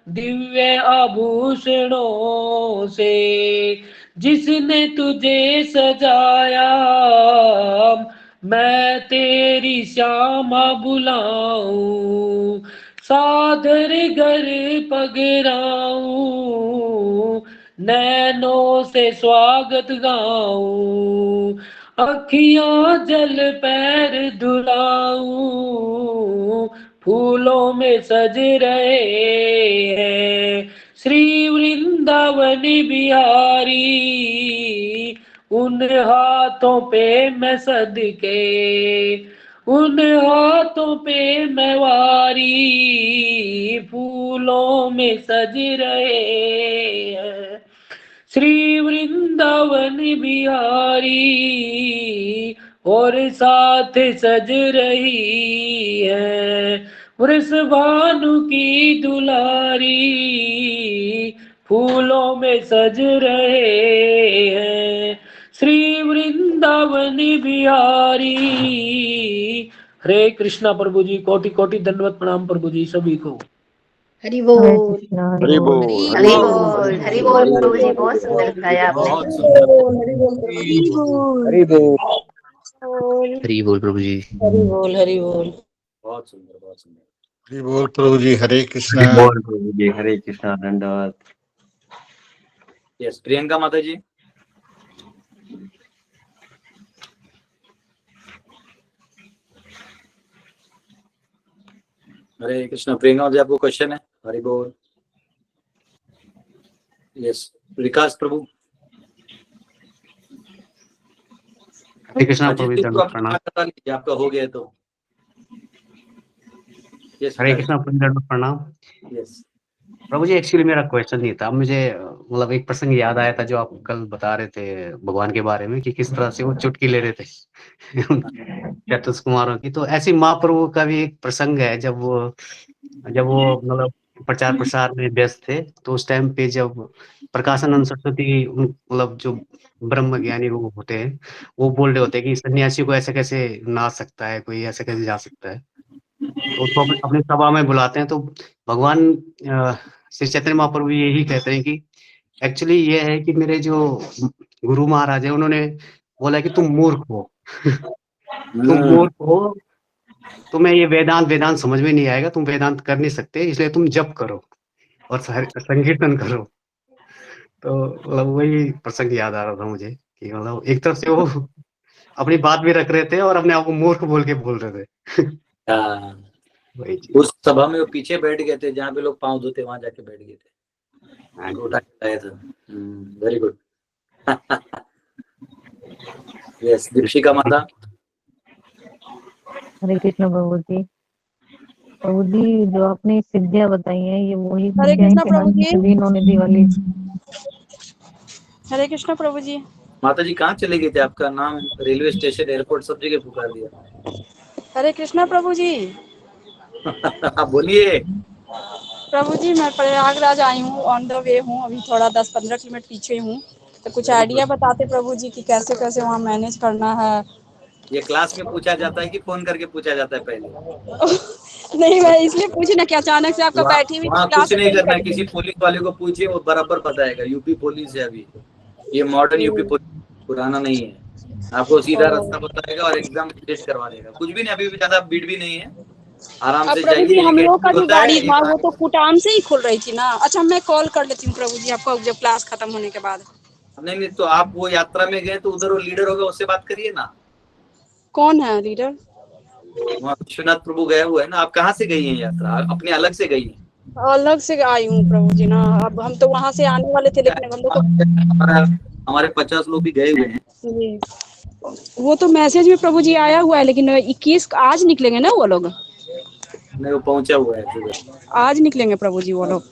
Speaker 7: दिव्य आभूषणों से जिसने तुझे सजाया, मैं तेरी श्यामा बुलाऊं, सादर घर पगराऊं, नैनों से स्वागत गाऊं, अखियां जल पैर धुलाऊं, फूलों में सज रहे हैं। श्री वृंदावन बिहारी उन हाथों पे मैं सदके, उन हाथों पे मैं वारी, फूलों में सज रहे हैं। श्री वृंदावन बिहारी और साथ सज रही है वृषभानु की दुलारी, फूलों में सज रहे हैं। श्री वृंदावन बिहारी। हरे कृष्णा प्रभु जी, कोटि कोटि दंडवत प्रणाम प्रभु जी सभी को।
Speaker 3: हरि बोल
Speaker 2: हरि बोल
Speaker 3: हरि बोल हरि बोल प्रभु जी, बहुत सुंदर बताया आपने।
Speaker 1: बहुत सुंदर।
Speaker 2: हरि बोल
Speaker 4: हरी बोल प्रभु जी।
Speaker 6: हरि बोल हरि बोल।
Speaker 1: बहुत सुंदर, बहुत सुंदर।
Speaker 8: हरि बोल प्रभु जी। हरे कृष्णा।
Speaker 5: बोल प्रभु जी, हरे कृष्णा, दंडवत।
Speaker 1: यस, प्रियंका माता जी। हरे कृष्णा। प्रियंका माता जी, आपको क्वेश्चन है? हरि बोल। यस, विकास प्रभु।
Speaker 4: हरे कृष्णा प्रभु जी,
Speaker 1: अजित
Speaker 4: दंडवत प्रणाम।
Speaker 1: आपका हो गया तो। यस,
Speaker 4: हरे कृष्णा प्रभु जी, दंडवत प्रणाम।
Speaker 1: यस।
Speaker 4: प्रभु जी, एक्चुअली मेरा क्वेश्चन नहीं था, मुझे मतलब एक प्रसंग याद आया था जो आप कल बता रहे थे भगवान के बारे में कि किस तरह से वो चुटकी ले रहे थे चतुष कुमारों की। तो ऐसी महाप्रभु का भी एक प्रसंग है, जब वो मतलब प्रचार प्रसार में व्यस्त थे, तो उस टाइम पे जब प्रकाशानंद सरस्वती मतलब जो ब्रह्म ज्ञानी वो होते हैं, वो बोल रहे होते हैं कि सन्यासी को ऐसे कैसे नाच सकता है, कोई ऐसे कैसे जा सकता है। तो उसको अपनी सभा में बुलाते हैं, तो भगवान श्री चैतन्य महाप्रभु यही कहते हैं कि एक्चुअली ये है कि मेरे जो गुरु महाराज है, उन्होंने बोला कि तुम मूर्ख हो तुम मूर्ख हो, तुम्हें ये वेदांत समझ में नहीं आएगा, तुम वेदांत कर नहीं सकते, इसलिए तुम जप करो और संकीर्तन करो। तो मतलब वही प्रसंग याद आ रहा था मुझे कि मतलब एक तरफ से वो अपनी बात भी रख रहे थे और अपने आप को मूर्ख बोल के बोल रहे थे।
Speaker 1: हाँ,
Speaker 4: वही चीज।
Speaker 1: उस सभा में वो पीछे बैठ गए थे जहाँ पे लोग पांव धोते, वहां जाके बैठ गए थे,
Speaker 4: हाँ जी।
Speaker 1: उठा के लाए थे। Very good. यस, दीपिका माता।
Speaker 9: हरे कृष्ण प्रभु जी। प्रभु जी, जो आपने सिद्धियां बताई हैं, ये वही
Speaker 10: हरे
Speaker 9: सिद्धियां
Speaker 10: कृष्णा
Speaker 9: हैं
Speaker 10: प्रभु जी।
Speaker 9: सिद्धि नौनिधि वाली?
Speaker 10: हरे कृष्णा प्रभु जी।
Speaker 1: माता जी कहाँ चले गए थे? आपका नाम रेलवे स्टेशन, एयरपोर्ट, सब जगह पुकार दिया।
Speaker 10: हरे कृष्णा प्रभु जी।
Speaker 1: आप बोलिए।
Speaker 10: प्रभु जी, मैं प्रयागराज आई हूँ, ऑन द वे हूँ, अभी थोड़ा 10-15 किलोमीटर पीछे हूँ, तो कुछ आइडिया बताते प्रभु जी कि कैसे कैसे वहाँ मैनेज करना है।
Speaker 1: ये क्लास में पूछा जाता है कि फोन करके पूछा जाता है पहले?
Speaker 10: नहीं, मैं इसलिए पूछी ना कि अचानक से आपका बैठी हुई
Speaker 1: वहाँ
Speaker 10: क्लास
Speaker 1: कुछ नहीं
Speaker 10: अटेंड
Speaker 1: करना है,
Speaker 10: कर
Speaker 1: किसी
Speaker 10: ली।
Speaker 1: पुलिस वाले को पूछिए, वो बराबर बताएगा। यूपी पुलिस है अभी, ये मॉडर्न यूपी पुलिस, पुराना नहीं है। आपको सीधा रास्ता बताएगा और एग्जाम टेस्ट करवा देगा। कुछ भी नहीं, अभी भी ज्यादा भीड़ भी नहीं है, आराम
Speaker 10: अब
Speaker 1: से
Speaker 10: प्रभु जी,
Speaker 1: जाइए।
Speaker 10: हम
Speaker 1: एक
Speaker 10: लोग का जो
Speaker 1: होता
Speaker 10: गाड़ी
Speaker 1: है,
Speaker 10: था वो तो कुटाम से ही खुल रही थी ना। अच्छा, मैं कॉल कर लेती हूँ प्रभु जी आपको जब क्लास खत्म होने के बाद।
Speaker 1: नहीं तो आप वो यात्रा में गए तो उधर वो लीडर होगा, उससे बात करिए ना।
Speaker 10: कौन है लीडर?
Speaker 1: वहाँ विश्वनाथ प्रभु गए हुए हैं ना। आप कहाँ से गई हैं यात्रा? अपने अलग से गई हैं?
Speaker 10: अलग से आई हूँ प्रभु जी ना। अब हम तो वहां से आने वाले थे, लेकिन हम लोग को
Speaker 1: हमारे 50 लोग भी गए हुए हैं।
Speaker 10: जी, वो तो मैसेज में प्रभु जी आया हुआ है, लेकिन 21 आज निकलेंगे ना वो लोग?
Speaker 1: नहीं, वो पहुंचा हुआ है जगह।
Speaker 10: आज निकलेंगे प्रभु जी वो लोग।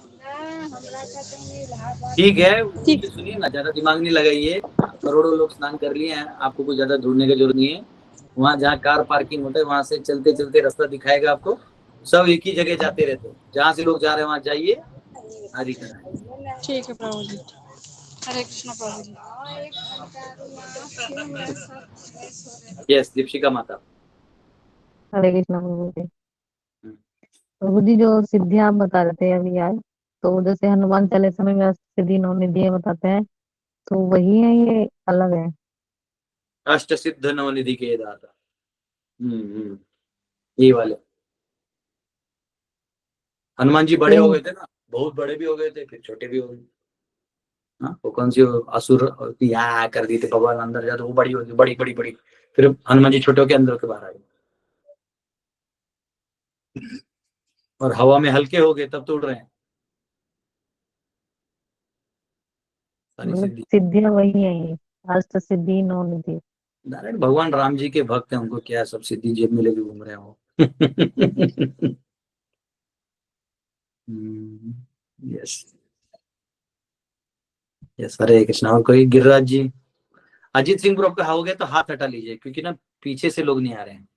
Speaker 1: ठीक है,
Speaker 10: ठीक।
Speaker 1: मुझे सुनिए ना, ज्यादा दिमाग नहीं लगाइए। करोड़ों लोग स्नान कर लिए हैं, आपको कुछ ज्यादा ढूंढने की जरूरत नहीं है। वहां जहाँ कार पार्किंग होता है, वहां से चलते चलते रास्ता दिखाएगा आपको। सब एक ही जगह जाते रहते हैं, जहाँ से लोग जा रहे हैं वहां जाइए, आदि कराए।
Speaker 10: ठीक है प्रभु जी। हरे कृष्ण प्रभु जी।
Speaker 1: यस, दीपिका माता।
Speaker 9: हरे कृष्ण प्रभु जी। प्रभु जी, जो सिद्धियां आप बता रहे थे अभी यार, तो जैसे हनुमान चालीसा में सिद्धि नौनिधि बताते हैं, तो वही है ये अलग है?
Speaker 1: अष्ट सिद्ध नवनिधि के दाता। ये वाले हनुमान जी बड़े हो गए थे ना, बहुत बड़े भी हो गए थे, फिर छोटे भी हो गए। हाँ, वो कौन सी असुर या कर दी थी, भगवान अंदर जाते वो बड़ी होती, बड़ी बड़ी बड़ी, फिर हनुमान जी छोटे होके अंदर के बाहर आए और हवा में हल्के हो गए, तब तो उड़ रहे हैं। सारी
Speaker 9: मतलब
Speaker 1: सिद्धि
Speaker 9: सिद्धियां वही है ये, अष्ट सिद्धि नौनिधि।
Speaker 1: नारायण भगवान राम जी के भक्त हैं, उनको क्या सब सिद्धि जेब में लेके घूम रहे हो। यस यस, हरे कृष्णा। और कोई? गिरिराज जी। अजीत सिंह ग्रुप का हो गया तो हाथ हटा लीजिए, क्योंकि ना पीछे से लोग नहीं आ रहे हैं,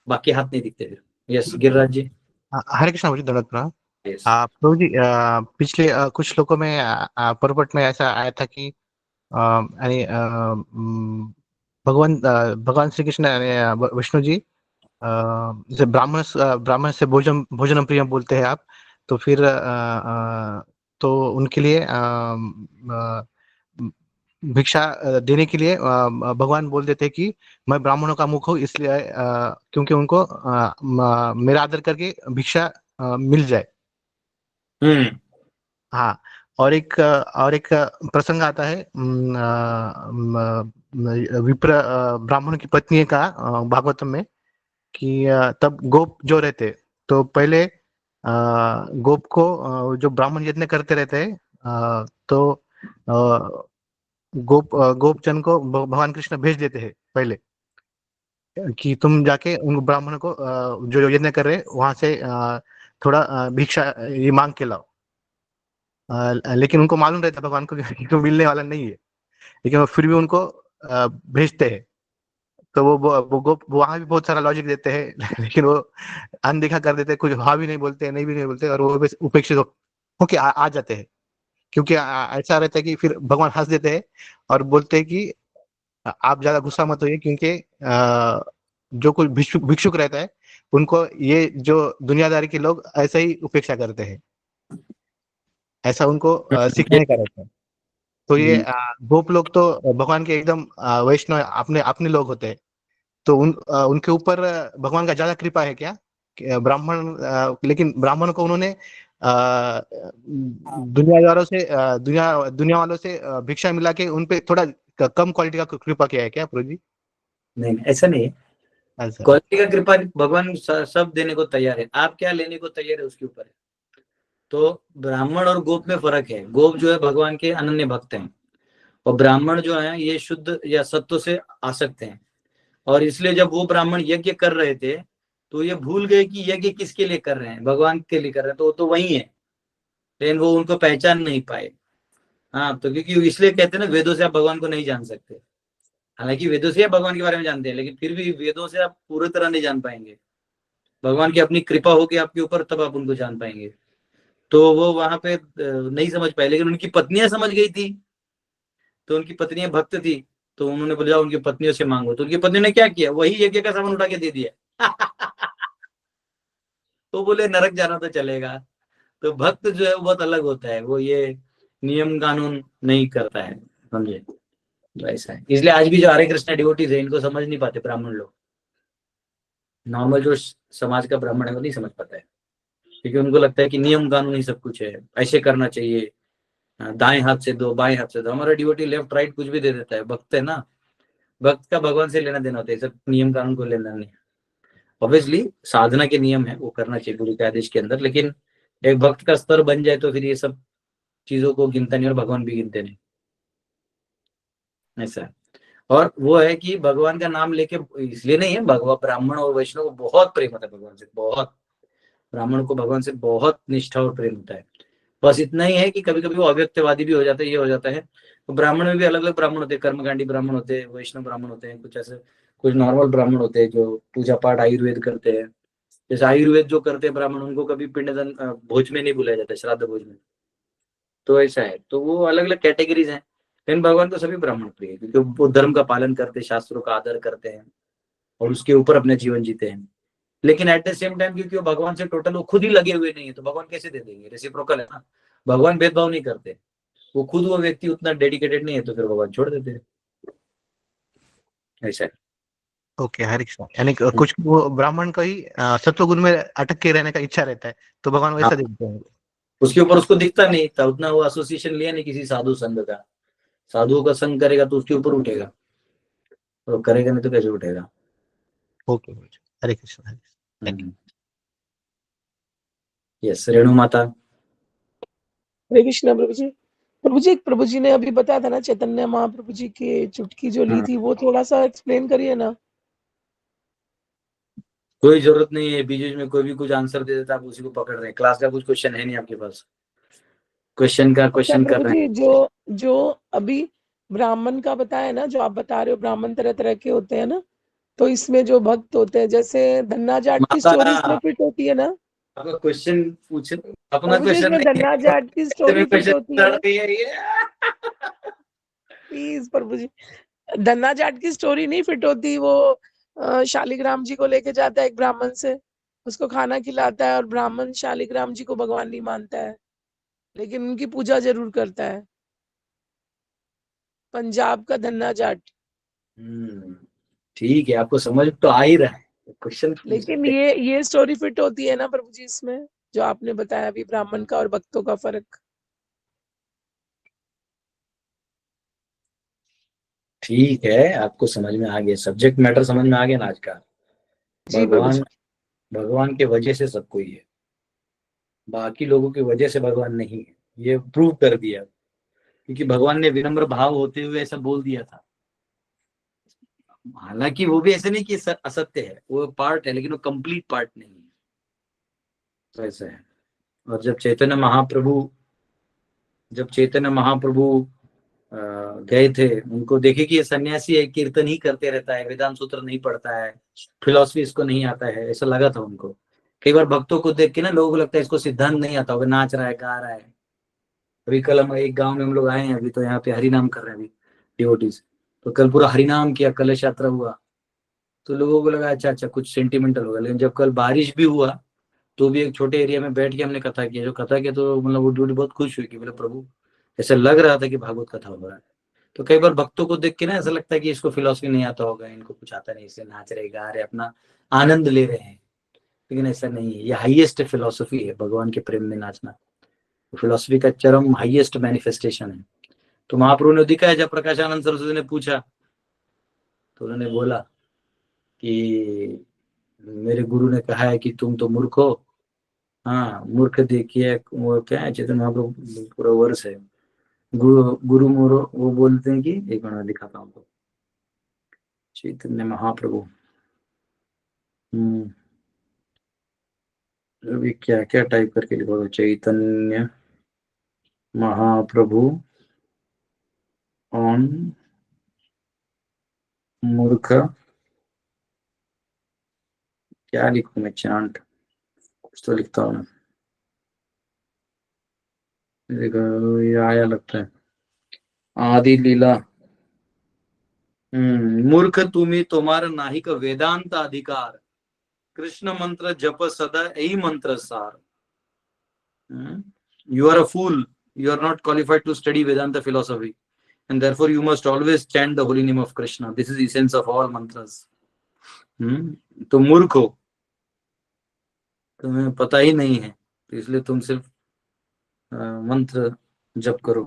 Speaker 1: बाकी हाथ नहीं दिखते फिर। यस, गिरिराज जी।
Speaker 11: हरे कृष्णा मुझे दंडवत प्रणाम।
Speaker 1: यस।
Speaker 11: प्रभु जी, पिछले कुछ श्लोकों में पुरपट में ऐसा आया था कि यानी भगवान श्री कृष्ण यानी विष्णु जी जैसे ब्राह्मण से भोजन प्रिय बोलते हैं आप, तो फिर तो उनके लिए भिक्षा देने के लिए भगवान बोल देते हैं कि मैं ब्राह्मणों का मुख हूँ, इसलिए क्योंकि उनको मेरा आदर करके भिक्षा मिल जाए। हाँ, और एक प्रसंग आता है विप्र ब्राह्मण की पत्नी का भागवतम में कि तब गोप जो रहते, तो पहले गोप को जो ब्राह्मण यज्ञ करते रहते हैं, तो गोपजन को भगवान कृष्ण भेज देते हैं पहले कि तुम जाके उन ब्राह्मणों को जो यज्ञ कर रहे हैं वहां से थोड़ा भिक्षा ये मांग के लाओ। लेकिन उनको मालूम रहता भगवान को कि तो मिलने वाला नहीं है, लेकिन वो फिर भी उनको भेजते हैं। तो वो गोप वहां भी बहुत सारा लॉजिक देते हैं, लेकिन वो अनदेखा कर देते हैं, कुछ हाँ भी नहीं बोलते, नहीं भी नहीं बोलते, और वो उपेक्षित होके आ जाते हैं। क्योंकि ऐसा रहता है कि फिर भगवान हंस देते हैं और बोलते हैं कि आप ज्यादा गुस्सा मत होइए, क्योंकि जो कोई भिक्षुक रहता है उनको ये जो दुनियादारी के लोग ऐसे ही उपेक्षा करते हैं, ऐसा उनको सिखाने का रहता है। तो ये गोप लोग तो भगवान के एकदम वैष्णव अपने अपने लोग होते हैं, तो उनके ऊपर भगवान का ज्यादा कृपा है क्या? ब्राह्मण, लेकिन ब्राह्मण को उन्होंने दुनिया वालों से भिक्षा मिला के उनपे थोड़ा कम क्वालिटी का कृपा किया है क्या प्रभु जी?
Speaker 1: नहीं, ऐसा नहीं है।
Speaker 11: अच्छा,
Speaker 1: क्वालिटी का कृपा भगवान सब देने को तैयार है, आप क्या लेने को तैयार है उसके ऊपर है। तो ब्राह्मण और गोप में फर्क है। गोप जो है भगवान के अनन्य भक्त हैं, और ब्राह्मण जो है ये शुद्ध या सत्व से आसक्त हैं। और इसलिए जब वो ब्राह्मण यज्ञ कर रहे थे तो ये भूल गए कि यज्ञ किसके लिए कर रहे हैं, भगवान के लिए कर रहे हैं। तो वही है, लेकिन वो उनको पहचान नहीं पाए। हाँ, तो क्योंकि इसलिए कहते हैं ना, वेदों से आप भगवान को नहीं जान सकते। हालांकि वेदों से आप भगवान के बारे में जानते हैं, लेकिन फिर भी वेदों से आप पूरी तरह नहीं जान पाएंगे। भगवान की अपनी कृपा होगी आपके ऊपर, तब आप उनको जान पाएंगे। तो वो वहां पे नहीं समझ पाए, लेकिन उनकी पत्नियां समझ गई थी। तो उनकी पत्नियां भक्त थी, तो उन्होंने बोला उनकी पत्नियों से मांगो। तो उनकी पत्नी ने क्या किया, वही यज्ञ का सामान उठा के दे दिया। तो बोले नरक जाना तो चलेगा। तो भक्त जो है वो बहुत अलग होता है, वो ये नियम कानून नहीं करता है, समझे। तो ऐसा है, इसलिए आज भी जो हरे कृष्ण डिवोटीज है इनको समझ नहीं पाते ब्राह्मण लोग। नॉर्मल जो समाज का ब्राह्मण है वो नहीं समझ पाता है, क्योंकि उनको लगता है कि नियम कानून ही सब कुछ है, ऐसे करना चाहिए, दाएं हाथ से दो बाएं हाथ से दो। हमारा डिवोटी लेफ्ट राइट कुछ भी दे देता है, भक्त है ना। भक्त का भगवान से लेना देना होता है, सब नियम कानून को लेना नहीं। ऑब्वियसली साधना के नियम है, वो करना चाहिए गुरु के आदेश के अंदर, लेकिन एक भक्त का स्तर बन जाए तो फिर ये सब चीजों को गिनता नहीं, और भगवान भी गिनते नहीं, ऐसा है। और वो है कि भगवान का नाम लेके, इसलिए नहीं है, भगवान ब्राह्मण और वैष्णव को बहुत प्रेम होता है भगवान से, बहुत। ब्राह्मण को भगवान से बहुत निष्ठा और प्रेम होता है। बस इतना ही है कि कभी कभी वो अव्यक्तवादी भी हो जाता है, ये हो जाता है। तो ब्राह्मण में भी अलग अलग ब्राह्मण होते हैं, कर्मकांडी ब्राह्मण होते हैं, वैष्णव ब्राह्मण होते हैं, कुछ ऐसे कुछ नॉर्मल ब्राह्मण होते हैं जो पूजा पाठ आयुर्वेद करते हैं। जैसे आयुर्वेद जो करते हैं ब्राह्मण, उनको कभी पिंडदान भोज में नहीं बुलाया जाता, श्राद्ध भोज में। तो ऐसा है, तो वो अलग अलग कैटेगरीज हैं। लेकिन भगवान को सभी ब्राह्मण प्रिय है, क्योंकि वो धर्म का पालन करते हैं, शास्त्रों का आदर करते हैं, और उसके ऊपर अपने जीवन जीते हैं। लेकिन एट द सेम टाइम क्योंकि वो भगवान से टोटल वो खुद ही लगे हुए नहीं है, तो भगवान कैसे दे देंगे, रेसिप्रोकल है ना। भगवान भेदभाव नहीं करते, वो खुद वो व्यक्ति उतना डेडिकेटेड नहीं है, तो फिर भगवान छोड़ देते हैं, ऐसा है।
Speaker 11: ओके, हरे कृष्ण। यानी कुछ वो ब्राह्मण का ही सत्वगुण में अटक के रहने का इच्छा रहता है, तो भगवान वैसा देखते हैं।
Speaker 1: उसके ऊपर उसको दिखता नहीं था उतना, वो एसोसिएशन लिया नहीं किसी साधु संघ का। साधुओं का संग करेगा तो उसके ऊपर उठेगा, और करेगा नहीं तो कैसे उठेगा।
Speaker 11: ओके, हरे कृष्ण, हरे कृष्ण।
Speaker 1: यस, रेणु माता।
Speaker 6: हरे कृष्ण प्रभु जी। प्रभु जी ने अभी बताया था ना, चैतन्य महाप्रभु जी की चुटकी जो ली थी, वो थोड़ा सा एक्सप्लेन करिए ना।
Speaker 1: कोई जरूरत नहीं है, बीच में कोई भी कुछ आंसर दे देता, आप उसी को पकड़ रहे हैं। क्लास का कुछ क्वेश्चन है नहीं आपके पास, क्वेश्चन कर रहे हैं।
Speaker 6: जो अभी ब्राह्मण का बताया ना, जो आप बता रहे हो, ब्राह्मण तरह तरह के होते हैं ना, तो इसमें जो भक्त होते हैं, जैसे धन्ना जाट की स्टोरी इसमें फिट होती है ना।
Speaker 1: आपका क्वेश्चन पूछ, अपना क्वेश्चन
Speaker 6: नहीं, धन्ना जाट की स्टोरी फिट होती है। प्लीज प्रभु जी, धन्ना जाट की स्टोरी नहीं फिट होती। वो शालिग्राम जी को लेके जाता है एक ब्राह्मण से, उसको खाना खिलाता है, और ब्राह्मण शालिग्राम जी को भगवान नहीं मानता है, लेकिन उनकी पूजा जरूर करता है। पंजाब का धन्ना जाट।
Speaker 1: ठीक है, आपको समझ तो आ ही रहा है क्वेश्चन,
Speaker 6: लेकिन ये स्टोरी फिट होती है ना प्रभु जी इसमें, जो आपने बताया अभी, ब्राह्मण का और भक्तों का फर्क।
Speaker 1: ठीक है, आपको समझ में आ गया, सब्जेक्ट मैटर समझ में आ गया ना आज का। भगवान के वजह से सब कोई है, बाकी लोगों की वजह से भगवान नहीं है, ये प्रूव कर दिया। क्योंकि भगवान ने विनम्र भाव होते हुए ऐसा बोल दिया था। हालांकि वो भी ऐसे नहीं कि असत्य है, वो पार्ट है, लेकिन वो कंप्लीट पार्ट नहीं है, तो ऐसा है। और जब चैतन्य महाप्रभु गए थे, उनको देखे कि ये सन्यासी है, कीर्तन ही करते रहता है, वेदांत सूत्र नहीं पढ़ता है, फिलॉसफी इसको नहीं आता है, ऐसा लगा था उनको। कई बार भक्तों को देख के ना लोगों को लगता है इसको सिद्धांत नहीं आता होगा, नाच रहा है, गा रहा है। अभी कल हम एक गांव में हम लोग आए हैं, अभी तो यहाँ पे हरिनाम कर रहे हैं अभी डिवोटीज, तो कल पूरा हरिनाम किया, कलश यात्रा हुआ, तो लोगों को लगा अच्छा कुछ सेंटिमेंटल होगा। लेकिन जब कल बारिश भी हुआ तो भी एक छोटे एरिया में बैठ के हमने कथा किया, जो कथा किया तो मतलब वो ड्यूटी बहुत खुश हुई कि बोले प्रभु ऐसा लग रहा था कि भागवत कथा हो रहा है। तो कई बार भक्तों को देख के ना ऐसा लगता है कि इसको फिलॉसफी नहीं आता होगा, इनको कुछ आता नहीं, इससे नाच रहे गा रहे अपना आनंद ले रहे हैं, लेकिन ऐसा नहीं है। ये हाईएस्ट फिलॉसफी है, भगवान के प्रेम में नाचना फिलॉसफी का चरम हाईएस्ट मैनिफेस्टेशन है। तो महाप्रभु ने दिखाया, जब प्रकाशानंद सरस्वती ने पूछा तो उन्होंने बोला कि मेरे गुरु ने कहा है कि तुम तो मूर्ख हो। हाँ, मूर्ख देखिए वो क्या है, चैतन्य महाप्रभु पूरा वर्ष है, गुरु मोरो, वो बोलते हैं कि एक मिनट दिखाता हूँ, चैतन्य महाप्रभु अभी क्या क्या टाइप करके लिखो, चैतन्य महाप्रभु ऑन मूर्ख, क्या लिखूं मैं, चांट कुछ तो लिखता हूँ ना, ये आया लगता है, आदि लीला। मूर्ख तुम्ही तुम्हारा नाहिक वेदांत अधिकार, कृष्ण मंत्र जप सदा यही मंत्र सार। You are a fool, you are not qualified to study Vedanta philosophy, and therefore you must always chant the holy name of Krishna. This is the essence of all mantras. तो मूर्ख हो, तुम्हें पता ही नहीं है, तो इसलिए तुम सिर्फ मंत्र जप करो।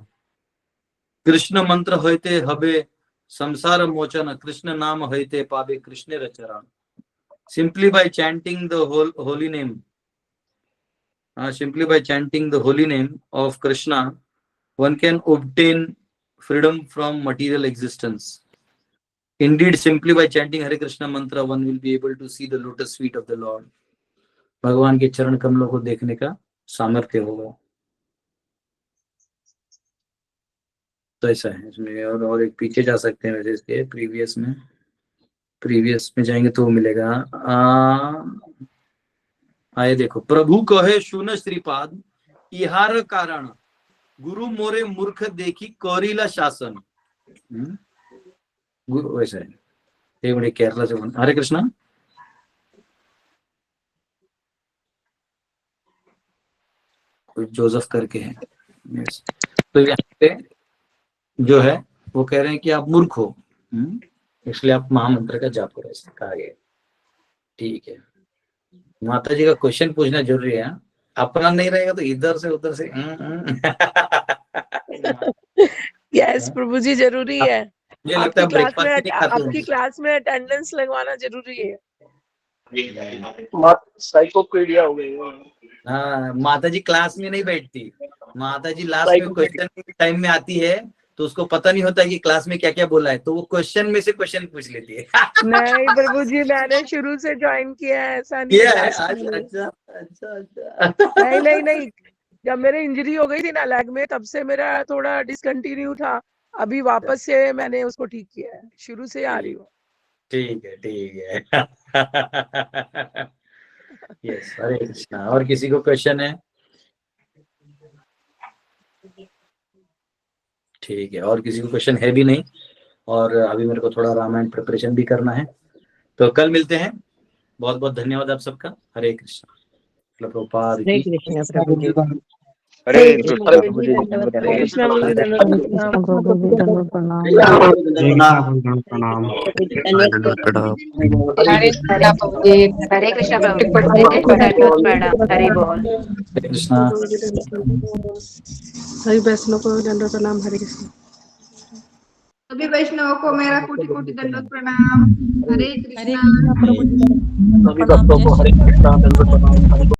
Speaker 1: कृष्ण मंत्र होते हबे संसार मोचन, कृष्ण नाम होते पावे Krishna रचरण। Simply by chanting the holy name, simply by chanting the holy name of Krishna, one can obtain freedom from material existence. Indeed, simply by chanting Hare Krishna mantra, one will be able to see the lotus feet of the Lord. भगवान के चरण कमलों को देखने का सामर्थ्य होगा। तो ऐसा है इसमें। और एक पीछे जा सकते हैं वैसे, इसके प्रीवियस में जाएंगे तो मिलेगा। आए देखो, प्रभु कहे सुन श्रीपाद इहार कारण, गुरु मोरे मूर्ख देखी कौरीला शासन। गुरु वैसा है, एक बड़े केरला से बोल, हरे कृष्णा। कोई जोसेफ करके है। तो यहाँ पे जो है वो कह रहे हैं कि आप मूर्ख हो, इसलिए आप महामंत्र का जाप करो, ऐसा कहा गया। ठीक है, माता जी का क्वेश्चन पूछना जरूरी है, अपना नहीं रहेगा तो इधर से उधर से
Speaker 6: यस प्रभु जी, जरूरी है।
Speaker 1: मुझे लगता है ब्रेकफास्ट
Speaker 6: आपकी क्लास में अटेंडेंस लगवाना जरूरी है।
Speaker 7: साइकोपीडिया हो गई।
Speaker 1: हाँ, माता जी क्लास में नहीं बैठती, माता जी लास्ट में क्वेश्चन के टाइम में आती है, तो उसको पता नहीं होता कि क्लास में क्या क्या बोला है, तो वो क्वेश्चन में से क्वेश्चन पूछ लेती है।
Speaker 6: नहीं प्रभु जी, मैंने शुरू से ज्वाइन किया है, ऐसा नहीं
Speaker 1: किया
Speaker 6: है।
Speaker 1: अच्छा।
Speaker 6: नहीं, जब मेरे इंजरी हो गई थी ना लेग में, तब से मेरा थोड़ा डिसकंटिन्यू था, अभी वापस से मैंने उसको ठीक किया है, शुरू से आ रही हूँ।
Speaker 1: ठीक है। यस, हरे कृष्णा। और किसी को क्वेश्चन है? ठीक है, और किसी को क्वेश्चन है भी नहीं, और अभी मेरे को थोड़ा रामायण प्रिपरेशन भी करना है, तो कल मिलते हैं। बहुत बहुत धन्यवाद आप सबका। हरे कृष्णा। प्रभुपाद की
Speaker 9: हरे कृष्ण प्रभु जी,
Speaker 12: हरे कृष्ण प्रभु जी,
Speaker 6: हरे कृष्णा प्रभु जी, धन्यवाद
Speaker 9: प्रणाम।
Speaker 3: हरे कृष्णा प्रभु प्रणाम। हरि बोल।
Speaker 1: हरे कृष्णा।
Speaker 6: सभी वैष्णव को दंडवत प्रणाम। हरे कृष्ण।
Speaker 13: सभी वैष्णवों को मेरा कोटि कोटि दंडवत प्रणाम। हरे कृष्णा।
Speaker 7: सभी भक्तों को हरे कृष्णा दंडवत प्रणाम।